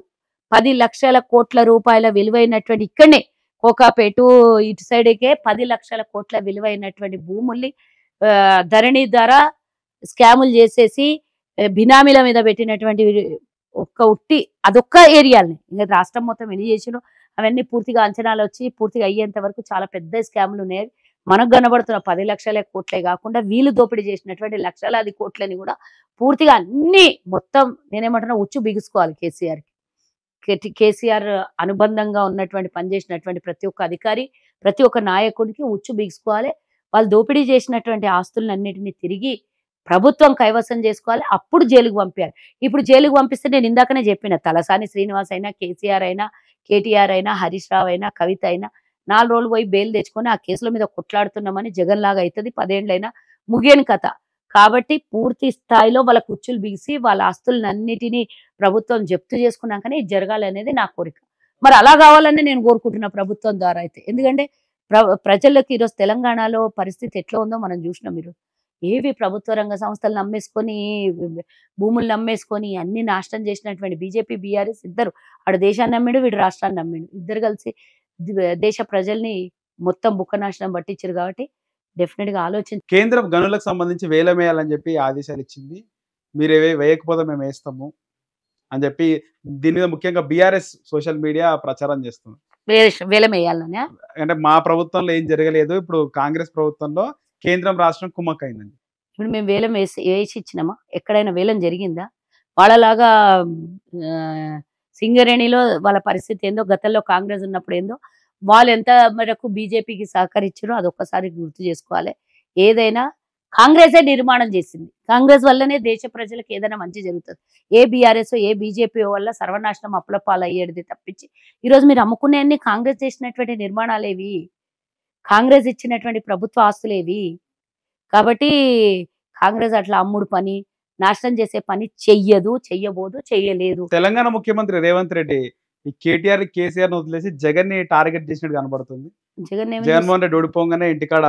10 లక్షల కోట్ల రూపాయల విలువైనటువంటి ఇక్కడనే కోకాపేటు ఇటు సైడ్కే 10 లక్షల కోట్ల విలువైనటువంటి భూముల్ని ధరణి ద్వారా స్కాములు చేసేసి బినామీల మీద పెట్టినటువంటి అదొక్క ఏరియాలని ఇంకా రాష్ట్రం మొత్తం ఎన్ని చేసినో అవన్నీ పూర్తిగా అంచనాలు వచ్చి పూర్తిగా అయ్యేంత వరకు చాలా పెద్ద స్కాములు ఉన్నాయి. మనకు కనబడుతున్న 10 లక్షల కోట్లే కాకుండా వీళ్ళు దోపిడీ చేసినటువంటి లక్షలాది కోట్లని కూడా పూర్తిగా అన్ని మొత్తం నేనేమంటున్నా ఉచ్చు బిగుసుకోవాలి. కేసీఆర్ అనుబంధంగా ఉన్నటువంటి పనిచేసినటువంటి ప్రతి ఒక్క అధికారి ప్రతి ఒక్క నాయకుడికి ఉచ్చు బిగుసుకోవాలి. వాళ్ళు దోపిడీ చేసినటువంటి ఆస్తులన్నిటిని తిరిగి ప్రభుత్వం కైవసం చేసుకోవాలి. అప్పుడు జైలుకు పంపారు. ఇప్పుడు జైలుకు పంపిస్తే నేను ఇందాకనే చెప్పిన తలసాని శ్రీనివాస్ అయినా కేసీఆర్ అయినా కేటీఆర్ అయినా హరీష్ రావు అయినా కవిత అయినా 4 రోజులు పోయి బెయిల్ తెచ్చుకొని ఆ కేసుల మీద కొట్లాడుతున్నామని జగన్ లాగా అవుతుంది. 10 ఏళ్ళైనా ముగియని కథ. కాబట్టి పూర్తి స్థాయిలో వాళ్ళ కుచ్చులు బిగిసి వాళ్ళ ఆస్తులన్నిటినీ ప్రభుత్వం జప్తు చేసుకున్నాకనే ఇది జరగాలి అనేది నా కోరిక. మరి అలా కావాలని నేను కోరుకుంటున్నా ప్రభుత్వం ద్వారా అయితే. ఎందుకంటే ప్రజలకు ఈరోజు తెలంగాణలో పరిస్థితి ఎట్లా ఉందో మనం చూసినాం. మీరు ఏవి ప్రభుత్వ రంగ సంస్థలు నమ్మేసుకొని భూములు నమ్మేసుకొని అన్ని నాశనం చేసినటువంటి బీజేపీ బీఆర్ఎస్ ఇద్దరు ఆడు దేశాన్ని నమ్మిడు, వీడు రాష్ట్రాన్ని నమ్మిడు. ఇద్దరు కలిసి దేశ ప్రజల్ని మొత్తం బుక్కనాశనం పట్టించారు. కాబట్టి డెఫినెట్ గా ఆలోచించి కేంద్రం గనులకు సంబంధించి వేలం వేయాలని చెప్పి ఆదేశాలు ఇచ్చింది. మీరు వేయకపోతే మేము వేస్తాము అని చెప్పి దీని మీద ముఖ్యంగా బీఆర్ఎస్ సోషల్ మీడియా ప్రచారం చేస్తుంది. వేలం వేయాలని అంటే మా ప్రభుత్వంలో ఏం జరగలేదు, ఇప్పుడు కాంగ్రెస్ ప్రభుత్వంలో కేంద్రం రాష్ట్రం కుమ్మక్కైందండి. ఇప్పుడు మేము వేలం వేసి ఇచ్చినామా? ఎక్కడైనా వేలం జరిగిందా? వాళ్ళలాగా సింగరేణిలో వాళ్ళ పరిస్థితి ఏందో, గతంలో కాంగ్రెస్ ఉన్నప్పుడు ఏందో, వాళ్ళు ఎంత మేరకు బీజేపీకి సహకరించారో అదొక్కసారి గుర్తు చేసుకోవాలి. ఏదైనా కాంగ్రెసే నిర్మాణం చేసింది. కాంగ్రెస్ వల్లనే దేశ ప్రజలకు ఏదైనా మంచి జరుగుతుంది. ఏ బీఆర్ఎస్ ఏ బీజేపీ వల్ల సర్వనాశనం అప్పులపాలు అయ్యేది తప్పించి ఈరోజు మీరు అమ్ముకునేవన్నీ కాంగ్రెస్ చేసినటువంటి నిర్మాణాలేవి, కాంగ్రెస్ ఇచ్చినటువంటి ప్రభుత్వ ఆస్తులేవి. కాబట్టి కాంగ్రెస్ అట్లా అమ్ముడు పని నాశనం చేసే పని చెయ్యబోదు, చెయ్యలేదు. తెలంగాణ ముఖ్యమంత్రి రేవంత్ రెడ్డి ఈ కేటీఆర్ కేసీఆర్ వదిలేసి జగన్ ని టార్గెట్ చేసినట్టు కనబడుతుంది. జగన్మోహన్ రెడ్డి ఓడిపోగానే ఇంటికాడ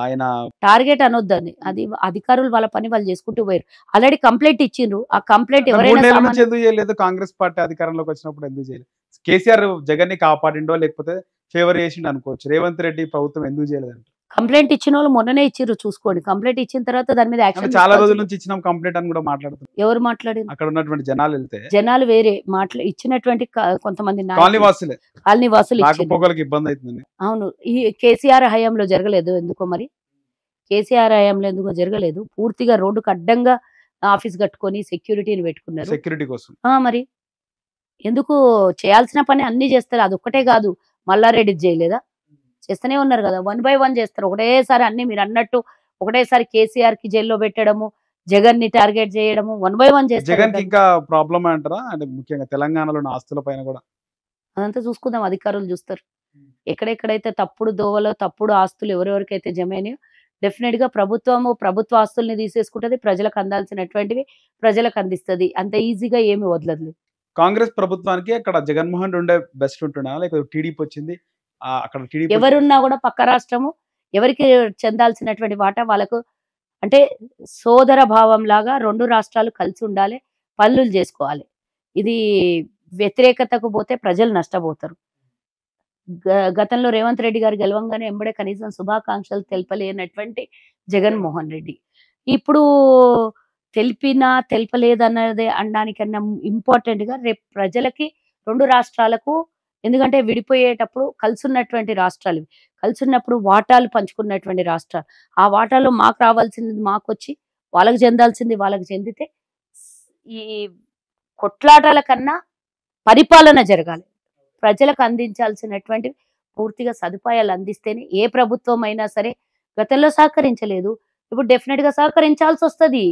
ఆయన టార్గెట్ అనొద్దని, అది అధికారులు వాళ్ళ పని వాళ్ళు చేసుకుంటూ పోయారు. ఆల్రెడీ కంప్లైంట్ ఇచ్చిండ్రు. ఆ కంప్లైంట్ 3 ఎవరైనా నెలల నుంచి సామాన్య ఎందుకు చేయలేదు? కాంగ్రెస్ పార్టీ అధికారంలోకి వచ్చినప్పుడు ఎందుకు చేయలేదు? కేసీఆర్ జగన్ ని కాపాడిండో లేకపోతే ఫేవర్ చేసిండు అనుకోవచ్చు. రేవంత్ రెడ్డి ప్రభుత్వం ఎందుకు చేయలేదంట? కంప్లైంట్ ఇచ్చిన వాళ్ళు మొన్ననే ఇచ్చిర్రు చూసుకోండి. కంప్లైంట్ ఇచ్చిన తర్వాత దాని మీద అంటే యాక్షన్ చాలా రోజుల తీసుకోవాల్సింది. నుంచి ఇచ్చినాం కంప్లైంట్ అని కూడా మాట్లాడుతున్నారు. ఎవరు మాట్లాడిండ్రు? అక్కడ ఉన్నటువంటి జనాలు వెళ్తే జనాలు వేరే ఇచ్చినటువంటి కొంతమంది కాలనీ నాయకులు, వాసులే కాలనీ వాసులు ఇచ్చిండ్రు. రాకపోకలకు ఇబ్బంది అవుతుంది. అవును. ఈ కేసీఆర్ హయాంలో జరగలేదు ఎందుకో మరి. కేసీఆర్ హయాంలో ఎందుకో జరగలేదు. పూర్తిగా రోడ్డుకు అడ్డంగా ఆఫీస్ కట్టుకొని సెక్యూరిటీని పెట్టుకున్నారు. సెక్యూరిటీ కోసం. మరి ఎందుకు చేయాల్సిన పని అన్ని చేస్తారు. అదొక్కటే కాదు, మల్లారెడ్డి చేయలేదా? చేస్తూనే ఉన్నారు కదా, 1 by 1 చేస్తారు. ఒకటేసారి అన్ని మీరు అన్నట్టు ఒకటేసారి కేసీఆర్ కి జైల్లో పెట్టడము, జగన్ ని టార్గెట్ చేయడము, 1 by 1 చేస్తారు. జగన్ కి ఇంకా ప్రాబ్లమ్ అంటారా? అంటే ముఖ్యంగా తెలంగాణలోని ఆస్తుల పైన కూడా అదంతా చూసుకుందాం, అధికారులు చూస్తారు. ఎక్కడెక్కడైతే తప్పుడు దోవలో తప్పుడు ఆస్తులు ఎవరెవరికైతే జమైనాయో డెఫినెట్ గా ప్రభుత్వ ఆస్తుల్ని తీసేసుకుంటది, ప్రజలకు అందాల్సినటువంటివి ప్రజలకు అందిస్తది. అంత ఈజీగా ఏమి వదలదు. కాంగ్రెస్ ప్రభుత్వానికి అక్కడ జగన్మోహన్ ఉండే బెస్ట్ ఉంటున్నా లేకపోతే టీడీపీ వచ్చింది అక్కడ టీడీపీ ఎవరున్నా కూడా పక్క రాష్ట్రము ఎవరికి చెందాల్సినటువంటి వాటా వాళ్ళకు, అంటే సోదర భావం లాగా 2 రాష్ట్రాలు కలిసి ఉండాలి, పనులు చేసుకోవాలి. ఇది వ్యతిరేకతకు పోతే ప్రజలు నష్టపోతారు. గతంలో రేవంత్ రెడ్డి గారు గెలవంగానే ఎంబడే కనీసం శుభాకాంక్షలు తెలపలేనటువంటి జగన్మోహన్ రెడ్డి ఇప్పుడు తెలిపినా తెలపలేదన్నదే అనడానికన్నా ఇంపార్టెంట్ గా రేపు ప్రజలకి 2 రాష్ట్రాలకు, ఎందుకంటే విడిపోయేటప్పుడు కలిసున్నటువంటి రాష్ట్రాలు ఇవి. కలిసున్నప్పుడు వాటాలు పంచుకున్నటువంటి రాష్ట్రాలు. ఆ వాటాలో మాకు రావాల్సింది మాకు వచ్చి వాళ్ళకి చెందాల్సింది వాళ్ళకి చెందితే ఈ కొట్లాటల కన్నా పరిపాలన జరగాలి. ప్రజలకు అందించాల్సినటువంటి పూర్తిగా సదుపాయాలు అందిస్తేనే ఏ ప్రభుత్వం అయినా సరే. గతంలో సహకరించలేదు, ఇప్పుడు డెఫినెట్ గా సహకరించాల్సి వస్తది.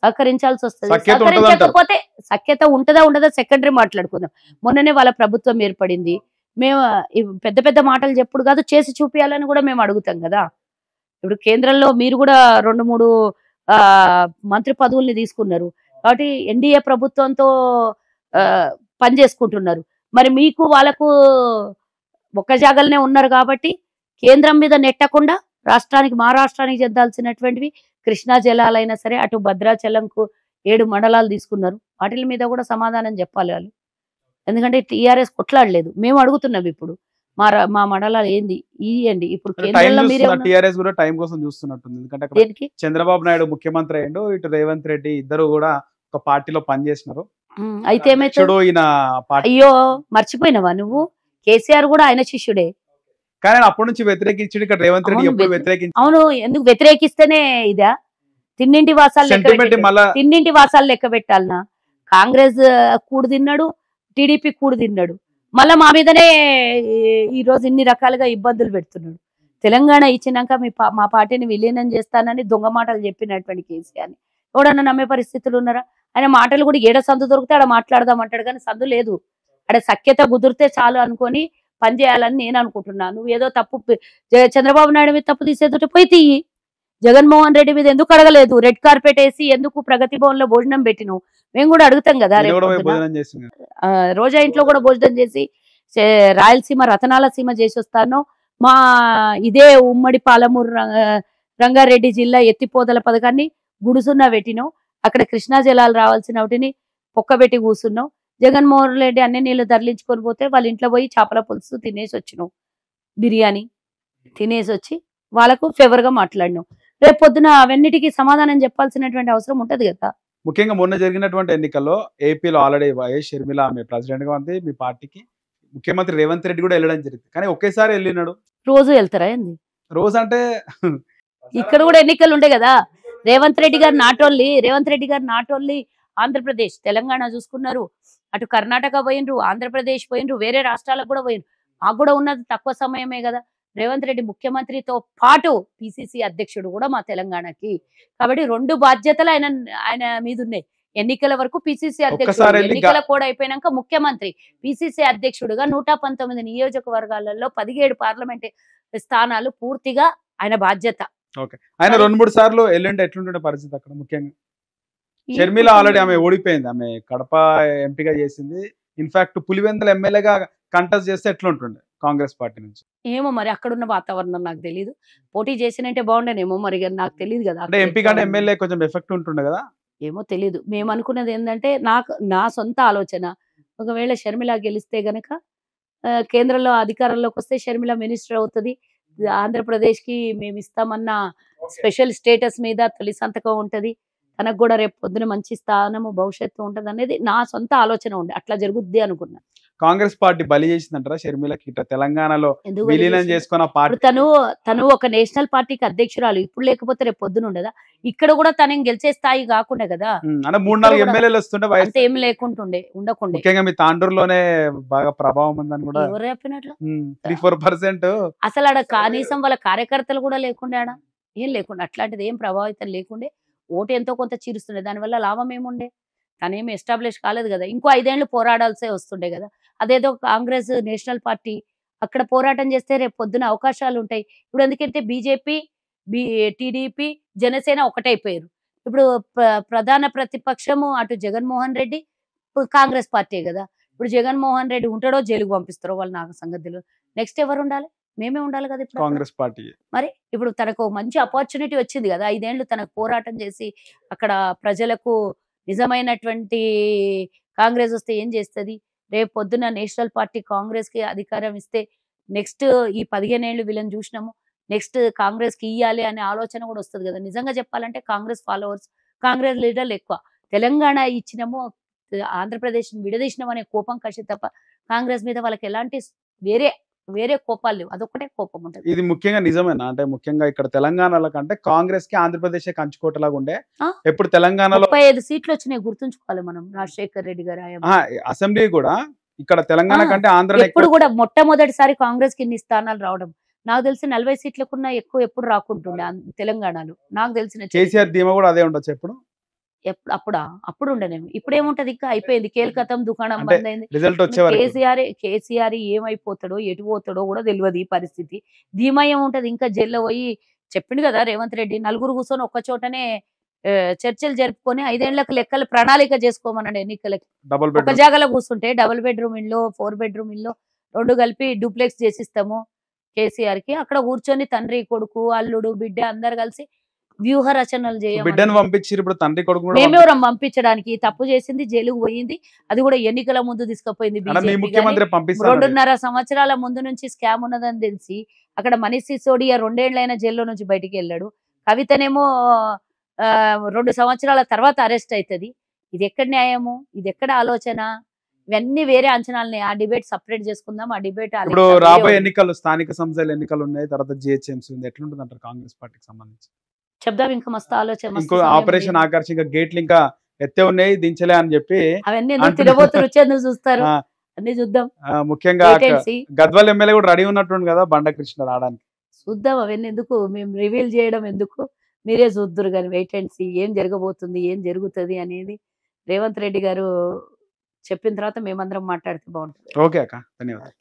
సహకరించకపోతే సఖ్యత ఉంటదా ఉండదా సెకండరీ మాట్లాడుకుందాం. మొన్ననే వాళ్ళ ప్రభుత్వం ఏర్పడింది. మేము పెద్ద పెద్ద మాటలు చెప్పుడు కాదు, చేసి చూపించాలని కూడా మేము అడుగుతాం కదా. ఇప్పుడు కేంద్రంలో మీరు కూడా 2-3 మంత్రి పదవుల్ని తీసుకున్నారు కాబట్టి ఎన్డీఏ ప్రభుత్వంతో పని చేసుకుంటున్నారు. మరి మీకు వాళ్ళకు ఒక్క జాగలనే ఉన్నారు కాబట్టి కేంద్రం మీద నెట్టకుండా మా రాష్ట్రానికి చెందాల్సినటువంటివి కృష్ణా జలాలైనా సరే, అటు భద్రాచలంకు 7 మండలాలు తీసుకున్నారు. వాటి మీద కూడా సమాధానం చెప్పాలి వాళ్ళు. ఎందుకంటే టీఆర్ఎస్ కొట్లాడలేదు, మేము అడుగుతున్నాం ఇప్పుడు మా మండలాలు ఏంది ఇయ్యండి. ఇప్పుడు కేంద్రంలో మీరే టీఆర్ఎస్ కూడా టైం కోసం చూస్తున్నట్టుంది. ఎందుకంటే చంద్రబాబు నాయుడు ముఖ్యమంత్రి అయ్యిండు, ఇటు రేవంత్ రెడ్డి ఇద్దరు కూడా ఒక పార్టీలో పనిచేసినారు. అయితే అయ్యో మర్చిపోయినవా నువ్వు? కేసీఆర్ కూడా ఆయన శిష్యుడే. కానీ అప్పటి నుంచి వ్యతిరేకించాడు, ఇక్కడ రేవంత్ రెడ్డి ఎప్పుడు వ్యతిరేకించాడు. అవును, ఎందుకు వ్యతిరేకిస్తేనే ఇదా? తిన్నింటి వాసాలు లెక్క పెట్టాలనా? కాంగ్రెస్ కూడు తిన్నాడు, టీడీపీ కూడు తిన్నాడు, మళ్ళా మా మీదనే ఈ రోజు ఇన్ని రకాలుగా ఇబ్బందులు పెడుతున్నాడు. తెలంగాణ ఇచ్చినాక మా పార్టీని విలీనం చేస్తానని దొంగ మాటలు చెప్పినటువంటి కేసీఆర్ని ఎవడన్నా నమ్మే పరిస్థితులు ఉన్నారా? ఆయన మాటలు కూడా ఏడ సందు దొరికితే ఆడ మాట్లాడదామంటాడు, కానీ సందు లేదు. ఆడ సఖ్యత కుదిరితే చాలు అనుకొని పనిచేయాలని నేను అనుకుంటున్నాను. నువ్వు ఏదో తప్పు చంద్రబాబు నాయుడు మీద తప్పు తీసేదంటే పోయి తీయి. జగన్మోహన్ రెడ్డి మీద ఎందుకు అడగలేదు? రెడ్ కార్పెట్ వేసి ఎందుకు ప్రగతి భవన్ లో భోజనం పెట్టినావు? మేము కూడా అడుగుతాం కదా. రోజా ఇంట్లో కూడా భోజనం చేసి రాయలసీమ రతనాల సీమ చేసి వస్తాను. మా ఇదే ఉమ్మడి పాలమూరు రంగారెడ్డి జిల్లా ఎత్తిపోతల పథకాన్ని గుడుసున్నా పెట్టినావు. అక్కడ కృష్ణా జలాలు రావాల్సిన వాటిని పొక్కబెట్టి కూర్చున్నావు. జగన్మోహన్ రెడ్డి అన్ని నీళ్లు తరలించుకొని పోతే వాళ్ళ ఇంట్లో పోయి చేపల పులుసు తినేసి వచ్చినావు, బిర్యానీ తినేసి వచ్చి వాళ్ళకు ఫేవర్ గా మాట్లాడినావు. రేపు పొద్దున అవన్నిటికీ సమాధానం చెప్పాల్సినటువంటి అవసరం ఉంటది కదా. ముఖ్యంగా మొన్న జరిగినటువంటి ఎన్నికల్లో ఏపీలో ఆల్రెడీ వైఎస్ షర్మిల ఆమె ప్రెసిడెంట్ గా ఉంది, మీ పార్టీకి ముఖ్యమంత్రి రేవంత్ రెడ్డి కూడా వెళ్ళడం జరిగింది. కానీ ఒకేసారి వెళ్ళినాడు. రోజు వెళ్తారా ఏంది? రోజు అంటే ఇక్కడ కూడా ఎన్నికలు ఉండే కదా. రేవంత్ రెడ్డి గారు నాట్ ఓన్లీ ఆంధ్రప్రదేశ్ తెలంగాణ చూసుకున్నారు, అటు కర్ణాటక పోయినరు, ఆంధ్రప్రదేశ్ పోయినరు, వేరే రాష్ట్రాలకు కూడా పోయినరు. మాకు కూడా ఉన్నది తక్కువ సమయమే కదా. రేవంత్ రెడ్డి ముఖ్యమంత్రితో పాటు పిసిసి అధ్యక్షుడు కూడా మా తెలంగాణకి. కాబట్టి 2 బాధ్యతలు ఆయన మీద ఉన్నాయి. ఎన్నికల వరకు పిసిసి అధ్యక్షుడు, ఎన్నికల కూడా అయిపోయినాక ముఖ్యమంత్రి. పిసిసి అధ్యక్షుడుగా 119 నియోజకవర్గాలలో 17 పార్లమెంట్ స్థానాలు పూర్తిగా ఆయన బాధ్యత. ఆయన 2-3 సార్లు ఎల్లుండి ఎట్లుంటుండే పరిస్థితి అక్కడ? ముఖ్యంగా షర్మిల ఆల్రెడీ ఆమె ఓడిపోయింది, ఆమె కడప ఎంపీగా చేసింది. ఇన్ఫాక్ట్ పులివెందుల ఎమ్మెల్యేగా కంటెస్ట్ చేస్తే ఎట్లుంటుండే? కాంగ్రెస్ పార్టీ నుంచి? ఏమో మరి అక్కడున్న వాతావరణం నాకు తెలియదు. పోటీ చేసినంటే బాగుండేనేమో మరి నాకు తెలియదు కదా అంటే ఎంపీ కంటే ఎమ్మెల్యే కొంచెం ఎఫెక్ట్ ఉంటుండే కదా. ఏమో తెలీదు. మేము అనుకున్నది ఏంటంటే నా సొంత ఆలోచన. ఒకవేళ షర్మిల గెలిస్తే గనక కేంద్రంలో అధికారంలోకి వస్తే షర్మిల మినిస్టర్ అవుతది. ఆంధ్రప్రదేశ్‌కి మేము ఇస్తామన్న స్పెషల్ స్టేటస్ మీద తొలి సంతకం ఉంటది. తనకు కూడా రేపు పొద్దున మంచి స్థానము భవిష్యత్తు ఉంటదనేది నా సొంత ఆలోచన ఉండే. అట్లా జరుగుద్ది అనుకున్నా. కాంగ్రెస్ పార్టీ బలి చేసిందంటారా షర్మిలకి ఇట్లా తెలంగాణలో ఎందుకు బలి విలీనం చేసింది? చేసుకున్న ఇప్పుడు పార్టీ? తను ఒక నేషనల్ పార్టీకి అధ్యక్షురాలు. ఇప్పుడు లేకపోతే రేపు పొద్దున ఉండదా? ఇక్కడ కూడా తనేం గెలిచే స్థాయి కాకుండా కదా! అంటే 3, ఇక్కడ 4 కూడా ఎమ్మెల్యేలు వస్తుంటే అంత ఏం లేకుంటుండే, ఉండకుండే. ముఖ్యంగా మీ తాండూరులోనే బాగా ప్రభావం ఉందని కూడా ఎవరు చెప్పినట్లు? 3-4% అసలు ఆడ కనీసం వాళ్ళ కార్యకర్తలు కూడా లేకుండే ఆడ. ఏం లేకుండే. అట్లాంటిది ఏం ప్రభావితం లేకుండే. ఓటు ఎంతో కొంత చీరుస్తుండే. దానివల్ల లాభం ఏముండే? తనేమి ఎస్టాబ్లిష్ కాలేదు కదా! ఇంకో 5 ఏళ్ళు పోరాడాల్సే వస్తుండే కదా! అదేదో కాంగ్రెస్ నేషనల్ పార్టీ అక్కడ పోరాటం చేస్తే రేపు పొద్దున అవకాశాలు ఉంటాయి. ఇప్పుడు ఎందుకంటే బీజేపీ, టీడీపీ, జనసేన ఒకటైపోయారు. ఇప్పుడు ప్రధాన ప్రతిపక్షము అటు జగన్మోహన్ రెడ్డి, కాంగ్రెస్ పార్టీ కదా! ఇప్పుడు జగన్మోహన్ రెడ్డి ఉంటాడో జైలుకి పంపిస్తారో వాళ్ళు నాకు సంగతి తెలవదు. నెక్స్ట్ ఎవరు ఉండాలి? మేమే ఉండాలి కదా ఇప్పుడు అక్కడ. కాంగ్రెస్ పార్టీ. మరి ఇప్పుడు తనకు మంచి అపార్చునిటీ వచ్చింది కదా! 5 ఏళ్ళు తనకు పోరాటం చేసి అక్కడ ప్రజలకు నిజమైనటువంటి కాంగ్రెస్ వస్తే ఏం చేస్తది? రేపు పొద్దున నేషనల్ పార్టీ కాంగ్రెస్‌కి అధికారం ఇస్తే నెక్స్ట్ ఈ 15 ఏళ్ళు వీళ్ళని చూసినాము. నెక్స్ట్ కాంగ్రెస్‌కి ఇయ్యాలి అనే ఆలోచన కూడా వస్తది కదా! నిజంగా చెప్పాలంటే కాంగ్రెస్ ఫాలోవర్స్, కాంగ్రెస్ లీడర్లు ఎక్కువ. తెలంగాణ ఇచ్చినాము, ఆంధ్రప్రదేశ్‌ని విడదీసినాం అనే కోపం కసి తప్ప కాంగ్రెస్ మీద వాళ్ళకి ఎలాంటి వేరే కోపాలు లేవు. అదొక్కటే కోపం ఉంటది. ఇది ముఖ్యంగా నిజమేనా? అంటే ముఖ్యంగా ఇక్కడ తెలంగాణలో కంటే కాంగ్రెస్ కి ఆంధ్రప్రదేశ్ కంచుకోటలాగా ఉండే. ఆ? ఎప్పుడు తెలంగాణలో 35 సీట్లు వచ్చినాయి గుర్తుంచుకోవాలి మనం. రాజశేఖర్ రెడ్డి గారి హయాంలో. అసెంబ్లీ కూడా ఇక్కడ తెలంగాణ ఆ, కంటే ఆంధ్రలో ఎప్పుడు కూడా మొట్టమొదటిసారి కాంగ్రెస్ కి ఇన్ని స్థానాలు రావడం. నాకు తెలిసి 40 సీట్లకున్నా ఎక్కువ ఎప్పుడు రాకుంటుండే తెలంగాణలో. నాకు తెలిసిన కేసీఆర్ ధీమా కూడా అదే ఉండొచ్చు ఎప్పుడు. అప్పుడు ఉండనేమో. ఇప్పుడేముంటది, ఇంకా అయిపోయింది. కేల్కతం దుకాణం అంటే బంద్ అయింది. రిజల్ట్ వచ్చే వరకు. కేసీఆర్ ఏమైపోతాడో ఎటు పోతాడో కూడా తెలియదు ఈ పరిస్థితి. ధీమా ఏముంటది, ఇంకా జైల్లో పోయి చెప్పిండు కదా రేవంత్ రెడ్డి, నలుగురు కూర్చొని ఒక్క చోటనే చర్చలు జరుపుకొని 5 ఏళ్లకు లెక్కలు ప్రణాళిక చేసుకోమన్నాడు ఎన్నికలకి. డబుల్ ఒక బెడ్రూమ్. జాగాలో కూర్చుంటే డబుల్ బెడ్రూమ్ ఇల్లు, 4 బెడ్రూమ్ ఇల్లు 2 కలిపి డూప్లెక్స్ చేసిస్తాము కేసీఆర్ కి. అక్కడ కూర్చొని తండ్రి, కొడుకు, అల్లుడు, బిడ్డ అందరు కలిసి వ్యూహ రచనలు బిడ్డను చేయమని. పంపించి ఇప్పుడు తండ్రి కొడుకు కూడా మేమెవరం పంపించడానికి? తప్పు చేసింది, జైలుకు పోయింది. అది కూడా ఎన్నికల ముందు తీసుకుపోయింది అంటే మీ బీజేపీ. ముఖ్యమంత్రి పంపిస్తాడు. 2.5 సంవత్సరాల ముందు నుంచి స్కామ్ ఉన్నదని తెలిసి అక్కడ మనీష్ సిసోడియా 2 ఏళ్లైన జైల్లో నుంచి బయటికి వెళ్ళాడు. కవితనేమో 2 సంవత్సరాల తర్వాత అరెస్ట్ అవుతుంది. ఇది ఎక్కడ న్యాయము? ఇది ఎక్కడ ఆలోచన? ఇవన్నీ వేరే అంచనాలని. ఆ డిబేట్ సపరేట్ చేసుకుందాం. ఆ డిబేట్ ఇప్పుడు రాబోయే ఎన్నికలు, స్థానిక సంస్థల ఎన్నికలు ఉన్నాయి, తర్వాత జిహెచ్ఎంసీ ఉంది. ఎట్లుంటుంది అంటారు కాంగ్రెస్ పార్టీకి సంబంధించి? చెప్దాం, ఇంకా మస్తు ఆలోచన, మస్తు ఇంకో సమయం ఆపరేషన్ ఉంది. ఆకర్ష్ ఇంకా గేట్లు ఇంకా ఎత్తే ఉన్నాయి, దించలే అని చెప్పి అవన్నీ ఎందుకు అంటున్నా. తిరగబోతున్నారు, వచ్చేందుకు చూస్తారు. ఆ, అన్ని చూద్దాం. ముఖ్యంగా Wait and see. Gadwal MLA కూడా రెడీ ఉన్నట్టుండు కదా బండకృష్ణ రావడానికి. చూద్దాం, అవన్నీ ఎందుకు, మేము రివీల్ చేయడం ఎందుకు, మీరే చూద్దురు కానీ. వెయిట్ అండ్ సీ ఏం జరగబోతుంది, ఏం జరుగుతుంది అనేది రేవంత్ రెడ్డి గారు చెప్పిన తర్వాత మేమందరం మాట్లాడితే బాగుంటుంది. ఓకే అక్క, ధన్యవాదాలు.